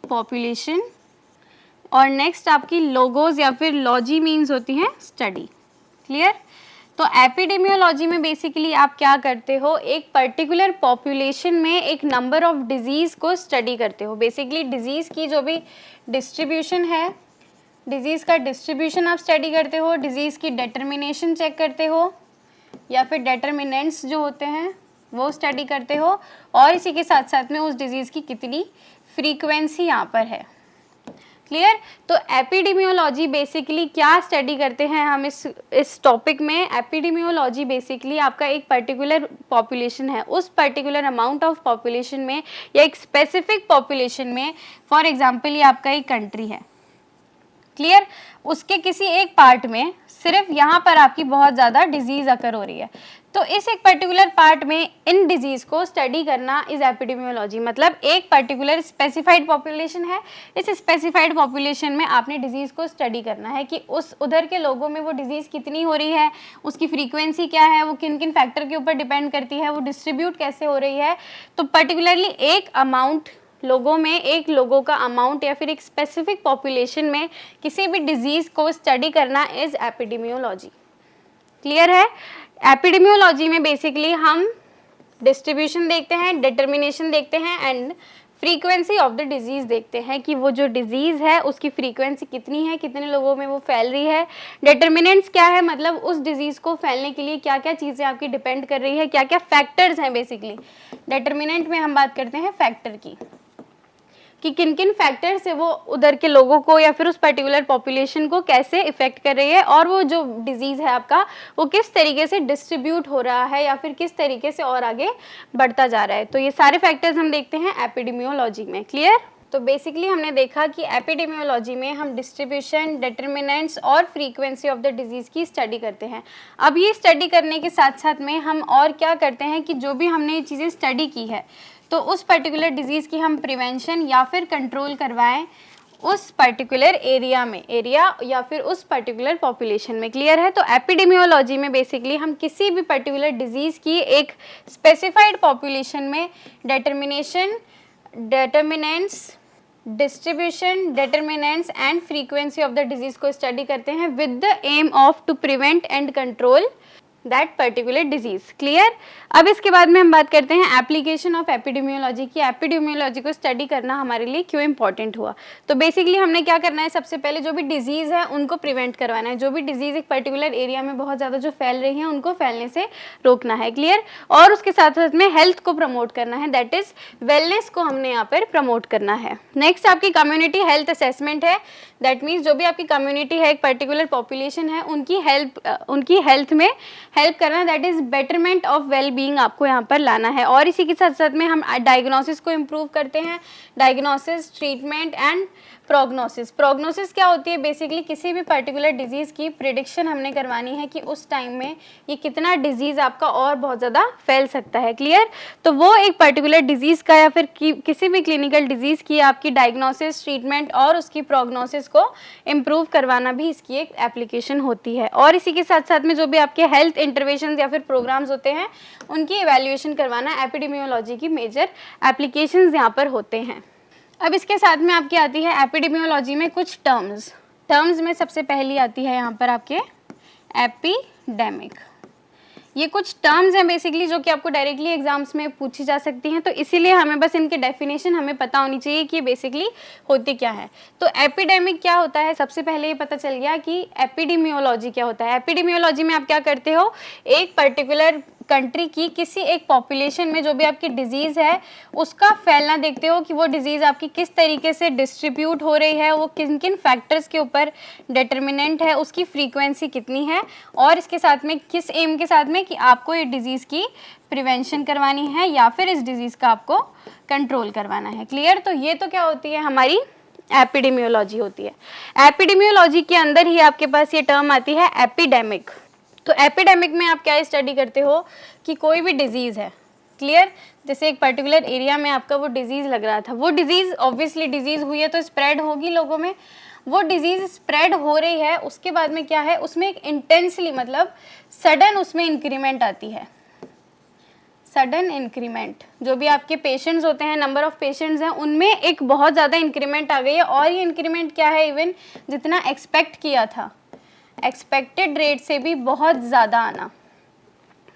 पॉपुलेशन, और नेक्स्ट आपकी लोगोज या फिर लॉजी मीन्स होती है स्टडी। क्लियर? तो एपिडेमियोलॉजी में बेसिकली आप क्या करते हो, एक पर्टिकुलर पॉपुलेशन में एक नंबर ऑफ डिजीज को स्टडी करते हो। बेसिकली डिजीज की जो भी डिस्ट्रीब्यूशन है, डिजीज का डिस्ट्रीब्यूशन आप स्टडी करते हो, डिजीज की डिटर्मिनेशन चेक करते हो या फिर डिटर्मिनेंट्स जो होते हैं वो स्टडी करते हो, और इसी के साथ साथ में उस डिजीज़ की कितनी फ्रीक्वेंसी यहाँ पर है। क्लियर? तो एपिडेमियोलॉजी बेसिकली क्या स्टडी करते हैं हम इस टॉपिक में। एपिडेमियोलॉजी बेसिकली आपका एक पर्टिकुलर पॉपुलेशन है, उस पर्टिकुलर अमाउंट ऑफ पॉपुलेशन में या एक स्पेसिफिक पॉपुलेशन में, फॉर एग्जांपल ये आपका एक कंट्री है। क्लियर? उसके किसी एक पार्ट में सिर्फ यहाँ पर आपकी बहुत ज़्यादा डिजीज़ अकर हो रही है, तो इस एक पर्टिकुलर पार्ट में इन डिजीज़ को स्टडी करना इज एपिडेमियोलॉजी। मतलब एक पर्टिकुलर स्पेसिफाइड पॉपुलेशन है, इस स्पेसिफाइड पॉपुलेशन में आपने डिजीज़ को स्टडी करना है कि उस उधर के लोगों में वो डिजीज़ कितनी हो रही है, उसकी फ्रीक्वेंसी क्या है, वो किन किन फैक्टर के ऊपर डिपेंड करती है, वो डिस्ट्रीब्यूट कैसे हो रही है। तो पर्टिकुलरली एक अमाउंट लोगों में, एक लोगों का अमाउंट या फिर एक स्पेसिफिक पॉपुलेशन में किसी भी डिजीज़ को स्टडी करना इज एपिडेमियोलॉजी। क्लियर है? एपिडेमियोलॉजी में बेसिकली हम डिस्ट्रीब्यूशन देखते हैं, डिटर्मिनेशन देखते हैं and frequency of the disease देखते हैं कि वो जो डिजीज़ है उसकी फ्रीक्वेंसी कितनी है, कितने लोगों में वो फैल रही है। डिटर्मिनेंट्स क्या है? मतलब उस डिजीज़ को फैलने के लिए क्या क्या चीज़ें आपकी डिपेंड कर रही है, क्या क्या फैक्टर्स हैं। बेसिकली डिटर्मिनेंट में हम बात करते हैं फैक्टर की, कि किन किन फैक्टर से वो उधर के लोगों को या फिर उस पर्टिकुलर पॉपुलेशन को कैसे इफेक्ट कर रही है, और वो जो डिजीज़ है आपका वो किस तरीके से डिस्ट्रीब्यूट हो रहा है या फिर किस तरीके से और आगे बढ़ता जा रहा है। तो ये सारे फैक्टर्स हम देखते हैं एपिडेमियोलॉजी में। क्लियर? तो बेसिकली हमने देखा कि एपिडेमियोलॉजी में हम डिस्ट्रीब्यूशन, डिटर्मिनेंट्स और फ्रीक्वेंसी ऑफ द डिजीज़ की स्टडी करते हैं। अब ये स्टडी करने के साथ साथ में हम और क्या करते हैं कि जो भी हमने ये चीज़ें स्टडी की है तो उस पर्टिकुलर डिजीज़ की हम प्रिवेंशन या फिर कंट्रोल करवाएं उस पर्टिकुलर एरिया में, एरिया या फिर उस पर्टिकुलर पॉपुलेशन में। क्लियर है? तो एपिडेमियोलॉजी में बेसिकली हम किसी भी पर्टिकुलर डिजीज़ की एक स्पेसिफाइड पॉपुलेशन में determination, determinants, distribution, determinants and frequency of the disease को स्टडी करते हैं with the aim of to prevent and control that particular disease. Clear. अब इसके बाद में हम बात करते हैं एप्लीकेशन ऑफ एपिडेमियोलॉजी की। एपिडेमियोलॉजी को स्टडी करना हमारे लिए क्यों इंपॉर्टेंट हुआ। तो बेसिकली हमने क्या करना है, सबसे पहले जो भी डिजीज है उनको प्रिवेंट करवाना है। जो भी डिजीज एक पर्टिकुलर एरिया में बहुत ज़्यादा जो फैल रही है उनको फैलने से रोकना है। क्लियर। और उसके साथ साथ में हेल्थ को प्रमोट करना है, दैट इज वेलनेस को हमने यहाँ पर प्रमोट करना है। नेक्स्ट आपकी कम्युनिटी हेल्थ असेसमेंट है। दैट मीन्स जो भी आपकी कम्युनिटी है, एक पर्टिकुलर पॉपुलेशन है, उनकी हेल्थ में हेल्प करना, that is betterment of well being आपको यहाँ पर लाना है। और इसी के साथ साथ में हम डायग्नोसिस को इम्प्रूव करते हैं। Diagnosis, treatment and prognosis. Prognosis क्या होती है, बेसिकली किसी भी पर्टिकुलर डिजीज़ की प्रिडिक्शन हमने करवानी है कि उस टाइम में ये कितना डिजीज़ आपका और बहुत ज़्यादा फैल सकता है। क्लियर। तो वो एक पर्टिकुलर डिजीज़ का या फिर किसी भी क्लिनिकल डिजीज़ की आपकी डायग्नोसिस, ट्रीटमेंट और उसकी प्रोग्नोसिस को इम्प्रूव करवाना भी इसकी एक एप्लीकेशन होती है। और इसी के साथ साथ में जो भी आपके हेल्थ इंटरवेंशन या फिर प्रोग्राम्स होते हैं उनकी इवैल्यूएशन करवाना एपिडेमियोलॉजी की मेजर एप्लीकेशंस यहाँ पर होते हैं। अब इसके साथ में आपकी आती है एपिडेमियोलॉजी में कुछ टर्म्स में सबसे पहली आती है यहाँ पर आपके एपिडेमिक। ये कुछ टर्म्स हैं बेसिकली जो कि आपको डायरेक्टली एग्जाम्स में पूछी जा सकती हैं, तो इसीलिए हमें बस इनकी डेफिनेशन हमें पता होनी चाहिए कि बेसिकली होती क्या है। तो एपिडेमिक क्या होता है, सबसे पहले ये पता चल गया कि एपिडेमियोलॉजी क्या होता है। एपिडेमियोलॉजी में आप क्या करते हो, एक पर्टिकुलर कंट्री की किसी एक पॉपुलेशन में जो भी आपकी डिजीज़ है उसका फैलना देखते हो कि वो डिजीज़ आपकी किस तरीके से डिस्ट्रीब्यूट हो रही है, वो किन किन फैक्टर्स के ऊपर डिटर्मिनेंट है, उसकी फ्रीक्वेंसी कितनी है, और इसके साथ में किस एम के साथ में कि आपको ये डिजीज़ की प्रिवेंशन करवानी है या फिर इस डिजीज़ का आपको कंट्रोल करवाना है। क्लियर। तो ये तो क्या होती है, हमारी एपिडेमियोलॉजी होती है। एपिडेमियोलॉजी के अंदर ही आपके पास ये टर्म आती है एपिडेमिक। तो एपिडेमिक में आप क्या स्टडी करते हो कि कोई भी डिजीज़ है। क्लियर। जैसे एक पर्टिकुलर एरिया में आपका वो डिजीज़ लग रहा था, वो डिजीज़ ऑब्वियसली डिजीज़ हुई है तो स्प्रेड होगी लोगों में। वो डिजीज़ स्प्रेड हो रही है, उसके बाद में क्या है, उसमें एक इंटेंसली मतलब सडन उसमें इंक्रीमेंट आती है। सडन इंक्रीमेंट, जो भी आपके पेशेंट्स होते हैं, नंबर ऑफ पेशेंट्स हैं, उनमें एक बहुत ज़्यादा इंक्रीमेंट आ गई है। और ये इंक्रीमेंट क्या है, इवन जितना एक्सपेक्ट किया था, एक्सपेक्टेड रेट से भी बहुत ज़्यादा आना,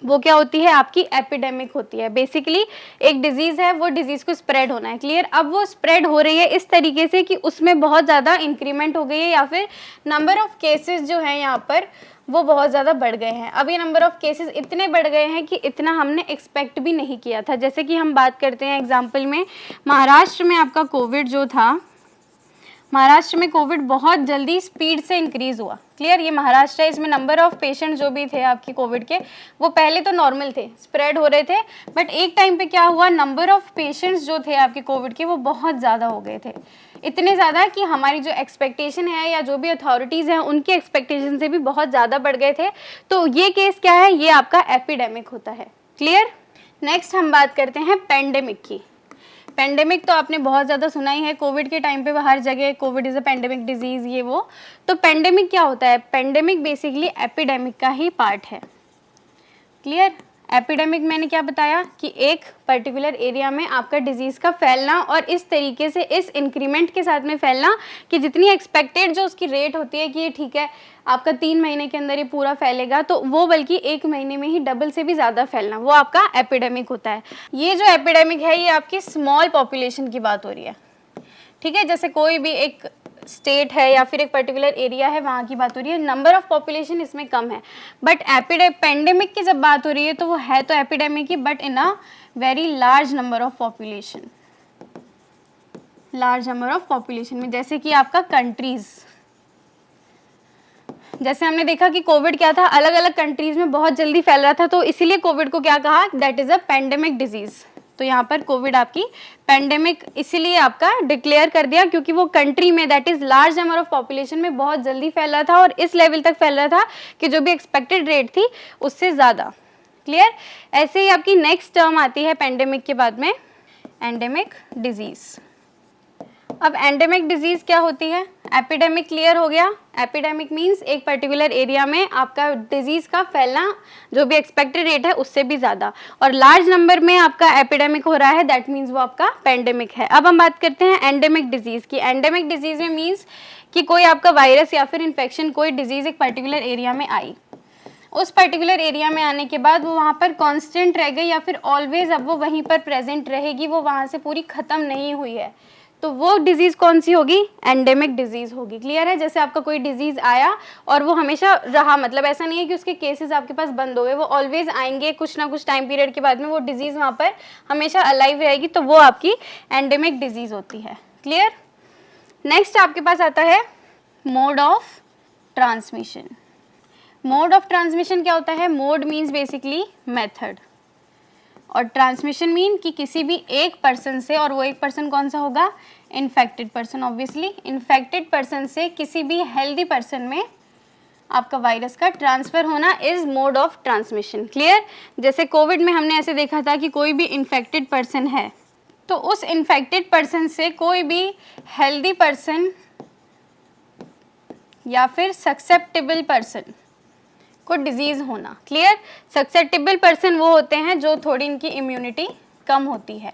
वो क्या होती है, आपकी एपिडेमिक होती है। बेसिकली एक डिजीज़ है, वो डिजीज़ को स्प्रेड होना है। क्लियर। अब वो स्प्रेड हो रही है इस तरीके से कि उसमें बहुत ज़्यादा इंक्रीमेंट हो गई है या फिर नंबर ऑफ़ केसेस जो हैं यहाँ पर वो बहुत ज़्यादा बढ़ गए हैं। अब ये नंबर ऑफ़ केसेस इतने बढ़ गए हैं कि इतना हमने एक्सपेक्ट भी नहीं किया था। जैसे कि हम बात करते हैं एग्जाम्पल में, महाराष्ट्र में आपका कोविड जो था, महाराष्ट्र में कोविड बहुत जल्दी स्पीड से इंक्रीज़ हुआ। क्लियर। ये महाराष्ट्र है, इसमें नंबर ऑफ़ पेशेंट जो भी थे आपके कोविड के, वो पहले तो नॉर्मल थे, स्प्रेड हो रहे थे, बट एक टाइम पे क्या हुआ, नंबर ऑफ़ पेशेंट्स जो थे आपके कोविड के वो बहुत ज़्यादा हो गए थे। इतने ज़्यादा कि हमारी जो एक्सपेक्टेशन है या जो भी अथॉरिटीज़ हैं उनकी एक्सपेक्टेशन से भी बहुत ज़्यादा बढ़ गए थे। तो ये केस क्या है, ये आपका एपिडेमिक होता है। क्लियर। नेक्स्ट हम बात करते हैं पेंडेमिक की। पेंडेमिक तो आपने बहुत ज़्यादा सुना ही है, कोविड के टाइम पे हर जगह Covid is a pandemic disease, ये वो। तो पेंडेमिक क्या होता है, पेंडेमिक बेसिकली एपिडेमिक का ही पार्ट है। क्लियर। एपिडेमिक मैंने क्या बताया कि एक पर्टिकुलर एरिया में आपका डिजीज़ का फैलना और इस तरीके से इस इंक्रीमेंट के साथ में फैलना कि जितनी एक्सपेक्टेड जो उसकी रेट होती है कि ये ठीक है आपका 3 महीने के अंदर ये पूरा फैलेगा, तो वो बल्कि 1 महीने में ही डबल से भी ज़्यादा फैलना, वो आपका एपिडेमिक होता है। ये जो एपिडेमिक है ये आपकी स्मॉल पॉपुलेशन की बात हो रही है। ठीक है। जैसे कोई भी एक स्टेट है या फिर एक पर्टिकुलर एरिया है, वहाँ की बात हो रही है, नंबर ऑफ पॉपुलेशन इसमें कम है। बट पेंडेमिक की जब बात हो रही है तो वो है तो epidemic he, but in a very large number of population, large number of population में। जैसे कि आपका कंट्रीज़, जैसे हमने देखा कि कोविड क्या था, अलग अलग कंट्रीज़ में बहुत जल्दी फैल रहा था, तो इसीलिए कोविड को क्या कहा, that is a pandemic disease. तो यहाँ पर कोविड आपकी पेंडेमिक इसीलिए आपका डिक्लेयर कर दिया क्योंकि वो कंट्री में that is large number of population में बहुत जल्दी फैल रहा था और इस लेवल तक फैल रहा था कि जो भी एक्सपेक्टेड रेट थी उससे ज़्यादा। क्लियर। ऐसे ही आपकी नेक्स्ट टर्म आती है पेंडेमिक के बाद में, एंडेमिक डिजीज़। अब एंडेमिक डिजीज़ क्या होती है, एपिडेमिक क्लियर हो गया। एपिडेमिक मींस एक पर्टिकुलर एरिया में आपका डिजीज़ का फैलना जो भी एक्सपेक्टेड रेट है उससे भी ज़्यादा, और लार्ज नंबर में आपका एपिडेमिक हो रहा है, दैट मीन्स वो आपका पेंडेमिक है। अब हम बात करते हैं एंडेमिक डिजीज़ की। एंडेमिक डिजीज़ में मीन्स कि कोई आपका वायरस या फिर इन्फेक्शन, कोई डिजीज़ एक पर्टिकुलर एरिया में आई। उस पर्टिकुलर एरिया में आने के बाद वो वहाँ पर कांस्टेंट रह गई या फिर ऑलवेज अब वो वहीं पर प्रेजेंट रहेगी, वो वहाँ से पूरी ख़त्म नहीं हुई है, तो वो डिजीज़ कौन सी होगी? एंडेमिक डिजीज़ होगी। क्लियर है? जैसे आपका कोई डिजीज़ आया और वो हमेशा रहा, मतलब ऐसा नहीं है कि उसके केसेस आपके पास बंद हो गए, वो ऑलवेज आएंगे, कुछ ना कुछ टाइम पीरियड के बाद में वो डिजीज़ वहाँ पर हमेशा अलाइव रहेगी, तो वो आपकी एंडेमिक डिजीज़ होती है। क्लियर? नेक्स्ट आपके पास आता है mode of transmission. Mode of transmission क्या होता है? मोड मीन्स बेसिकली मेथड, और ट्रांसमिशन मीन कि किसी भी एक पर्सन से, और वो एक पर्सन कौन सा होगा? Infected person. Obviously infected person से किसी भी हेल्दी पर्सन में आपका वायरस का ट्रांसफर होना is mode of transmission. Clear? जैसे कोविड में हमने ऐसे देखा था कि कोई भी इन्फेक्टेड पर्सन है तो उस इन्फेक्टेड पर्सन से कोई भी हेल्दी पर्सन या फिर ससेप्टेबल पर्सन को डिजीज़ होना। क्लियर? ससेप्टेबल पर्सन वो होते हैं जो थोड़ी इनकी इम्यूनिटी कम होती है,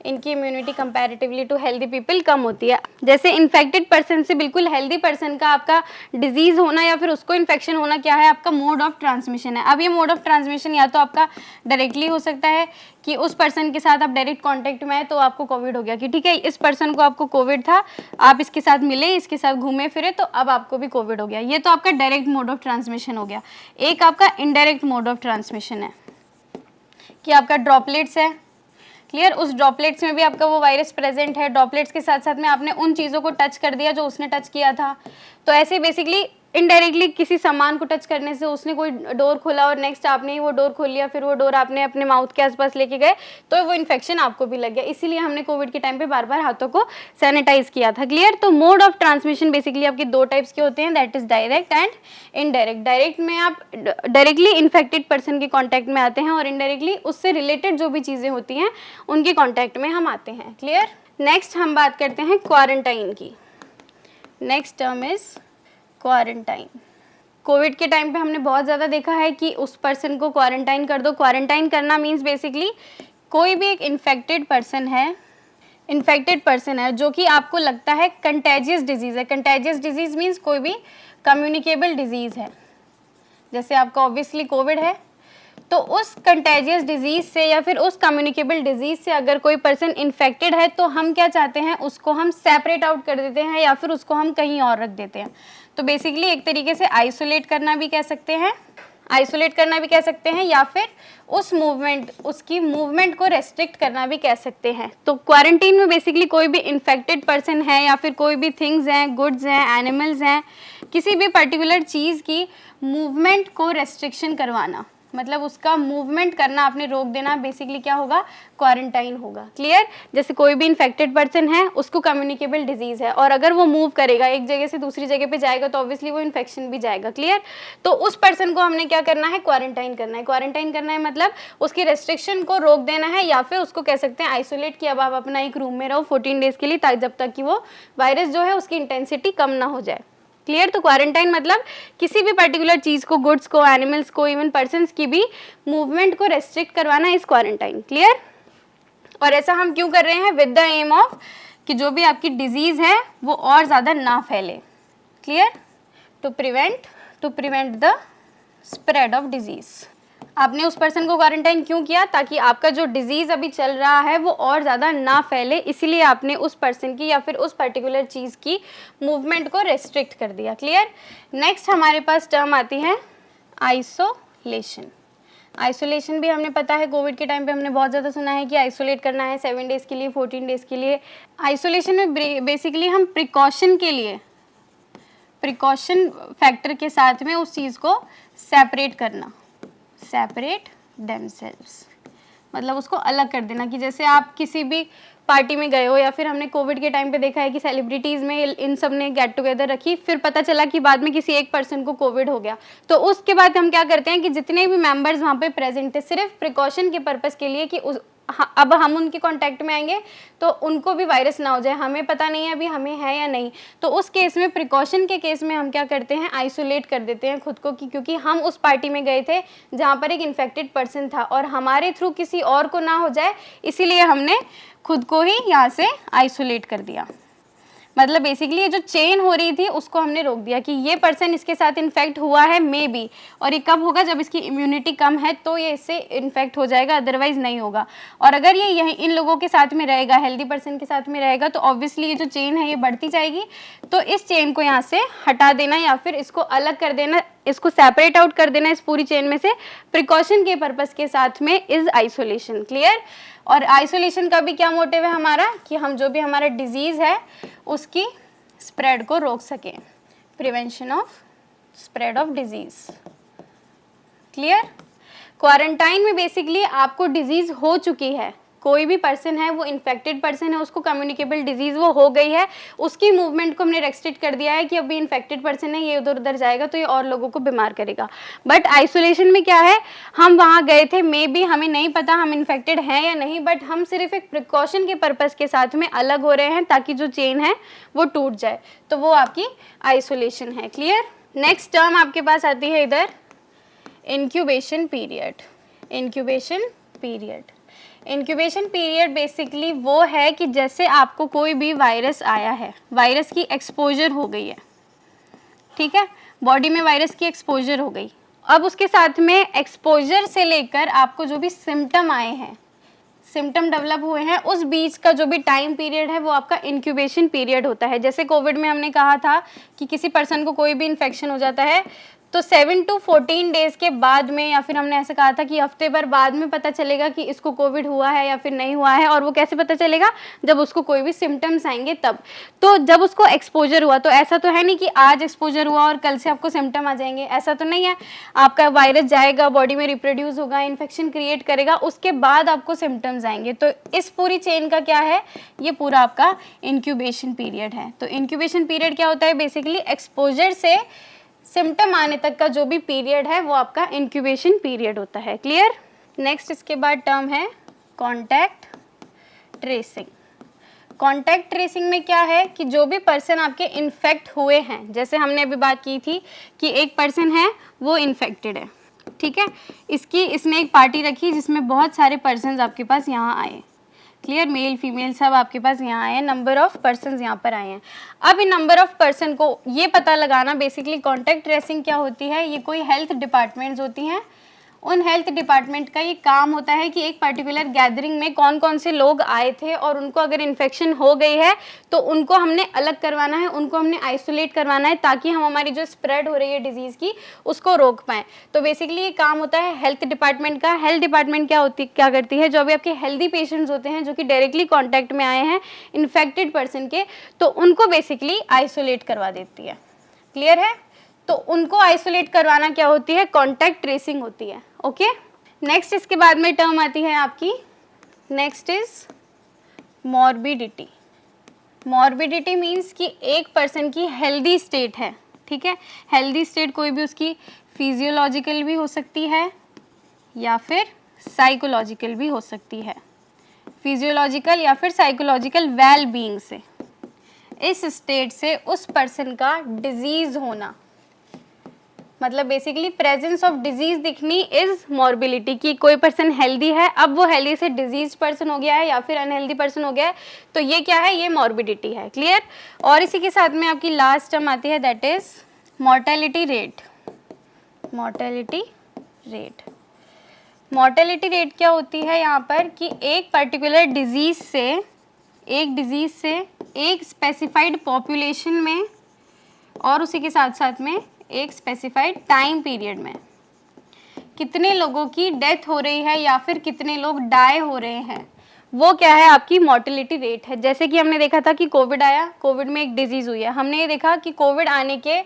इनकी immunity comparatively to healthy people कम होती है। जैसे इन्फेक्टेड पर्सन से बिल्कुल हेल्दी पर्सन का आपका डिजीज़ होना या फिर उसको इन्फेक्शन होना क्या है? आपका मोड ऑफ ट्रांसमिशन है। अब ये मोड ऑफ ट्रांसमिशन या तो आपका डायरेक्टली हो सकता है कि उस पर्सन के साथ आप डायरेक्ट कांटेक्ट में आए तो आपको कोविड हो गया, कि ठीक है इस पर्सन को आपको कोविड था, आप इसके साथ मिले, इसके साथ घूमे फिरे, तो अब आपको भी कोविड हो गया। ये तो आपका डायरेक्ट मोड ऑफ ट्रांसमिशन हो गया। एक आपका इनडायरेक्ट मोड ऑफ ट्रांसमिशन है कि आपका ड्रॉपलेट्स है। क्लियर? उस ड्रॉपलेट्स में भी आपका वो वायरस प्रेजेंट है, ड्रॉपलेट्स के साथ साथ में आपने उन चीज़ों को टच कर दिया जो उसने टच किया था, तो ऐसे बेसिकली इनडायरेक्टली किसी सामान को टच करने से उसने कोई डोर खोला और नेक्स्ट आपने ही वो डोर खोल लिया, फिर वो डोर आपने अपने माउथ के आसपास लेके गए तो वो इन्फेक्शन आपको भी लग गया। इसीलिए हमने कोविड के टाइम पे बार बार हाथों को सैनिटाइज किया था। क्लियर? तो मोड ऑफ ट्रांसमिशन बेसिकली आपके दो टाइप्स के होते हैं, that is direct and indirect. Direct में आप डायरेक्टली इन्फेक्टेड पर्सन के कॉन्टैक्ट में आते हैं और इनडायरेक्टली उससे रिलेटेड जो भी चीज़ें होती हैं उनके कॉन्टैक्ट में हम आते हैं। क्लियर? नेक्स्ट हम बात करते हैं क्वारंटाइन की। Next term is quarantine. Covid के टाइम पे हमने बहुत ज़्यादा देखा है कि उस पर्सन को क्वारंटाइन कर दो। क्वारंटाइन करना मीन्स बेसिकली कोई भी एक इन्फेक्टेड पर्सन है जो कि आपको लगता है कंटेजियस डिजीज़ है। कंटेजियस डिजीज़ मीन्स कोई भी कम्युनिकेबल डिजीज़ है। जैसे आपका ऑब्वियसली कोविड है, तो उस कंटेजियस डिजीज़ से या फिर उस कम्युनिकेबल डिजीज़ से अगर कोई पर्सन इन्फेक्टेड है तो हम क्या चाहते हैं? उसको हम सेपरेट आउट कर देते हैं या फिर उसको हम कहीं और रख देते हैं। तो बेसिकली एक तरीके से आइसोलेट करना भी कह सकते हैं, या फिर उसकी मूवमेंट को रेस्ट्रिक्ट करना भी कह सकते हैं। तो क्वारंटीन में बेसिकली कोई भी इन्फेक्टेड पर्सन है या फिर कोई भी थिंग्स हैं, गुड्स हैं, एनिमल्स हैं, किसी भी पर्टिकुलर चीज़ की मूवमेंट को रेस्ट्रिक्शन करवाना, मतलब उसका मूवमेंट करना आपने रोक देना, बेसिकली क्या होगा? क्वारंटाइन होगा। क्लियर? जैसे कोई भी इन्फेक्टेड पर्सन है, उसको कम्युनिकेबल डिजीज़ है और अगर वो मूव करेगा, एक जगह से दूसरी जगह पे जाएगा तो ऑब्वियसली वो इन्फेक्शन भी जाएगा। क्लियर? तो उस पर्सन को हमने क्या करना है? क्वारंटाइन करना है। क्वारंटाइन करना है मतलब उसकी रेस्ट्रिक्शन को रोक देना है, या फिर उसको कह सकते हैं आइसोलेट, कि अब आप अपना एक रूम में रहो 14 डेज़ के लिए, ताकि जब तक कि वो वायरस जो है उसकी इंटेंसिटी कम ना हो जाए। क्लियर? तो क्वारंटाइन मतलब किसी भी पर्टिकुलर चीज़ को, गुड्स को, एनिमल्स को, इवन पर्सन्स की भी मूवमेंट को रेस्ट्रिक्ट करवाना इस क्वारंटाइन। क्लियर? और ऐसा हम क्यों कर रहे हैं? विद द एम ऑफ कि जो भी आपकी डिजीज़ है वो और ज़्यादा ना फैले। Clear? To prevent the spread of disease. आपने उस पर्सन को क्वारंटाइन क्यों किया? ताकि आपका जो डिजीज़ अभी चल रहा है वो और ज़्यादा ना फैले, इसीलिए आपने उस पर्सन की या फिर उस पर्टिकुलर चीज़ की मूवमेंट को रेस्ट्रिक्ट कर दिया। क्लियर? नेक्स्ट हमारे पास टर्म आती है आइसोलेशन। आइसोलेशन भी हमने पता है कोविड के टाइम पे हमने बहुत ज़्यादा सुना है कि आइसोलेट करना है 7 डेज़ के लिए, 14 डेज़ के लिए। आइसोलेशन में बेसिकली हम प्रिकॉशन फैक्टर के साथ में उस चीज़ को सेपरेट करना, सेपरेट देमसेल्व्स, मतलब उसको अलग कर देना। कि जैसे आप किसी भी पार्टी में गए हो, या फिर हमने कोविड के टाइम पे देखा है कि सेलिब्रिटीज़ में इन सब ने गेट टुगेदर रखी, फिर पता चला कि बाद में किसी एक पर्सन को कोविड हो गया, तो उसके बाद हम क्या करते हैं कि जितने भी मेंबर्स वहाँ पे प्रेजेंट थे, सिर्फ प्रिकॉशन के पर्पज़ के लिए कि अब हम उनके कांटेक्ट में आएंगे तो उनको भी वायरस ना हो जाए, हमें पता नहीं है अभी हमें है या नहीं, तो उस केस में, प्रिकॉशन के केस में हम क्या करते हैं? आइसोलेट कर देते हैं खुद को, क्योंकि हम उस पार्टी में गए थे जहाँ पर एक इन्फेक्टेड पर्सन था और हमारे थ्रू किसी और को ना हो जाए, इसीलिए हमने खुद को ही यहाँ से आइसोलेट कर दिया। मतलब बेसिकली ये जो चेन हो रही थी उसको हमने रोक दिया कि ये पर्सन इसके साथ इन्फेक्ट हुआ है मे बी, और ये कब होगा, जब इसकी इम्यूनिटी कम है तो ये इससे इन्फेक्ट हो जाएगा, अदरवाइज नहीं होगा। और अगर ये यही इन लोगों के साथ में रहेगा, हेल्दी पर्सन के साथ में रहेगा, तो ऑब्वियसली ये जो चेन है ये बढ़ती जाएगी। तो इस चेन को यहाँ से हटा देना या फिर इसको अलग कर देना, इसको सेपरेट आउट कर देना इस पूरी चेन में से, प्रिकॉशन के पर्पस के साथ में इज आइसोलेशन। क्लियर। और आइसोलेशन का भी क्या मोटिव है हमारा, कि हम जो भी हमारा डिजीज है उसकी स्प्रेड को रोक सकें, prevention of spread of disease. Clear. Quarantine में बेसिकली आपको डिजीज हो चुकी है, कोई भी पर्सन है वो इन्फेक्टेड पर्सन है, उसको कम्युनिकेबल डिजीज वो हो गई है, उसकी मूवमेंट को हमने रेस्ट्रिक्ट कर दिया है कि अभी इन्फेक्टेड पर्सन है, ये उधर उधर जाएगा तो ये और लोगों को बीमार करेगा। बट आइसोलेशन में क्या है, हम वहाँ गए थे, मे बी हमें नहीं पता हम इन्फेक्टेड हैं या नहीं, बट हम सिर्फ एक प्रिकॉशन के पर्पज़ के साथ में अलग हो रहे हैं ताकि जो चेन है वो टूट जाए, तो वो आपकी आइसोलेशन है। क्लियर। नेक्स्ट टर्म आपके पास आती है इधर incubation period. Incubation period, incubation period basically वो है कि जैसे आपको कोई भी वायरस आया है, वायरस की एक्सपोजर हो गई है, ठीक है, बॉडी में वायरस की एक्सपोजर हो गई, अब उसके साथ में एक्सपोजर से लेकर आपको जो भी सिम्टम आए हैं, सिम्टम डेवलप हुए हैं, उस बीच का जो भी टाइम पीरियड है वो आपका इंक्यूबेशन पीरियड होता है। जैसे कोविड में हमने कहा था कि किसी पर्सन को कोई भी इन्फेक्शन हो जाता है तो 7 to 14 डेज के बाद में, या फिर हमने ऐसे कहा था कि हफ्ते भर बाद में पता चलेगा कि इसको कोविड हुआ है या फिर नहीं हुआ है। और वो कैसे पता चलेगा, जब उसको कोई भी सिम्टम्स आएंगे तब। तो जब उसको एक्सपोजर हुआ, तो ऐसा तो है नहीं कि आज एक्सपोजर हुआ और कल से आपको सिम्टम आ जाएंगे, ऐसा तो नहीं है। आपका वायरस जाएगा, बॉडी में रिप्रोड्यूस होगा, इन्फेक्शन क्रिएट करेगा, उसके बाद आपको सिम्टम्स आएंगे। तो इस पूरी चेन का क्या है, ये पूरा आपका इंक्यूबेशन पीरियड है। तो इंक्यूबेशन पीरियड क्या होता है, बेसिकली एक्सपोजर से सिम्टम आने तक का जो भी पीरियड है वो आपका इंक्यूबेशन पीरियड होता है। क्लियर। नेक्स्ट इसके बाद टर्म है कॉन्टैक्ट ट्रेसिंग। कॉन्टैक्ट ट्रेसिंग में क्या है कि जो भी पर्सन आपके इन्फेक्ट हुए हैं, जैसे हमने अभी बात की थी कि एक पर्सन है वो इन्फेक्टेड है, ठीक है, इसने एक पार्टी रखी जिसमें बहुत सारे पर्सन्स आपके पास यहाँ आए, क्लियर, मेल फीमेल सब आपके पास यहाँ आए हैं, नंबर ऑफ पर्सन्स यहाँ पर आए हैं। अब इन नंबर ऑफ पर्सन को ये पता लगाना, बेसिकली कॉन्टैक्ट ट्रेसिंग क्या होती है, ये कोई हेल्थ डिपार्टमेंट्स होती हैं, उन हेल्थ डिपार्टमेंट का ये काम होता है कि एक पर्टिकुलर गैदरिंग में कौन कौन से लोग आए थे और उनको अगर इन्फेक्शन हो गई है तो उनको हमने अलग करवाना है, उनको हमने आइसोलेट करवाना है, ताकि हम हमारी जो स्प्रेड हो रही है डिजीज़ की उसको रोक पाएँ। तो बेसिकली ये काम होता है हेल्थ डिपार्टमेंट का। हेल्थ डिपार्टमेंट क्या करती है, जो भी आपके हेल्दी पेशेंट्स होते हैं जो कि डायरेक्टली कॉन्टैक्ट में आए हैं इन्फेक्टेड पर्सन के, तो उनको बेसिकली आइसोलेट करवा देती है। क्लियर है। तो उनको आइसोलेट करवाना क्या होती है, कॉन्टैक्ट ट्रेसिंग होती है। ओके। नेक्स्ट इसके बाद में टर्म आती है आपकी, next is morbidity. Morbidity means कि एक पर्सन की हेल्दी स्टेट है, ठीक है, हेल्दी स्टेट कोई भी उसकी फिजियोलॉजिकल भी हो सकती है या फिर साइकोलॉजिकल भी हो सकती है, फिजियोलॉजिकल या फिर साइकोलॉजिकल वेल बीइंग से, इस स्टेट से उस पर्सन का डिजीज होना, मतलब बेसिकली प्रेजेंस ऑफ डिजीज दिखनी इज मॉर्बिलिटी, की कोई पर्सन हेल्दी है, अब वो हेल्दी से डिजीज पर्सन हो गया है या फिर अनहेल्दी पर्सन हो गया है, तो ये क्या है, ये मॉर्बिडिटी है। क्लियर। और इसी के साथ में आपकी लास्ट टर्म आती है, that is mortality rate. Mortality rate, mortality rate क्या होती है यहाँ पर, कि एक पर्टिकुलर डिजीज से एक स्पेसिफाइड पॉपुलेशन में और उसी के साथ साथ में एक स्पेसिफाइड टाइम पीरियड में कितने लोगों की डेथ हो रही है या फिर कितने लोग डाई हो रहे हैं, वो क्या है, आपकी मॉर्टेलिटी रेट है। जैसे कि हमने देखा था कि कोविड आया, कोविड में एक डिजीज़ हुई है, हमने ये देखा कि कोविड आने के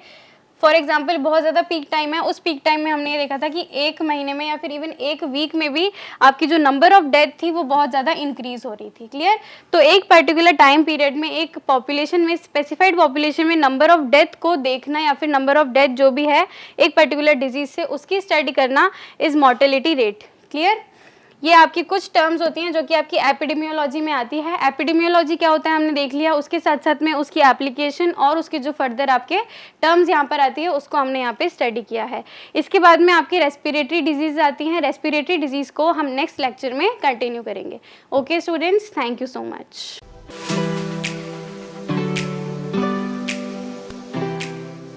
फॉर एग्जाम्पल बहुत ज़्यादा पीक टाइम है, उस पीक टाइम में हमने ये देखा था कि एक महीने में या फिर इवन एक वीक में भी आपकी जो नंबर ऑफ डेथ थी वो बहुत ज़्यादा इंक्रीज हो रही थी। क्लियर। तो एक पर्टिकुलर टाइम पीरियड में एक पॉपुलेशन में, स्पेसिफाइड पॉपुलेशन में नंबर ऑफ डेथ को देखना या फिर नंबर ऑफ डेथ जो भी है एक पर्टिकुलर डिजीज से, उसकी स्टडी करना इज मॉर्टेलिटी रेट। क्लियर। ये आपकी कुछ टर्म्स होती हैं जो कि आपकी एपिडेमियोलॉजी में आती है। एपिडेमियोलॉजी क्या होता है हमने देख लिया, उसके साथ साथ में उसकी एप्लीकेशन और उसके जो फर्दर आपके टर्म्स यहाँ पर आती है उसको हमने यहाँ पे स्टडी किया है। इसके बाद में आपकी रेस्पिरेटरी डिजीज आती हैं, रेस्पिरेटरी डिजीज़ को हम नेक्स्ट लेक्चर में कंटिन्यू करेंगे। Okay students, thank you so much.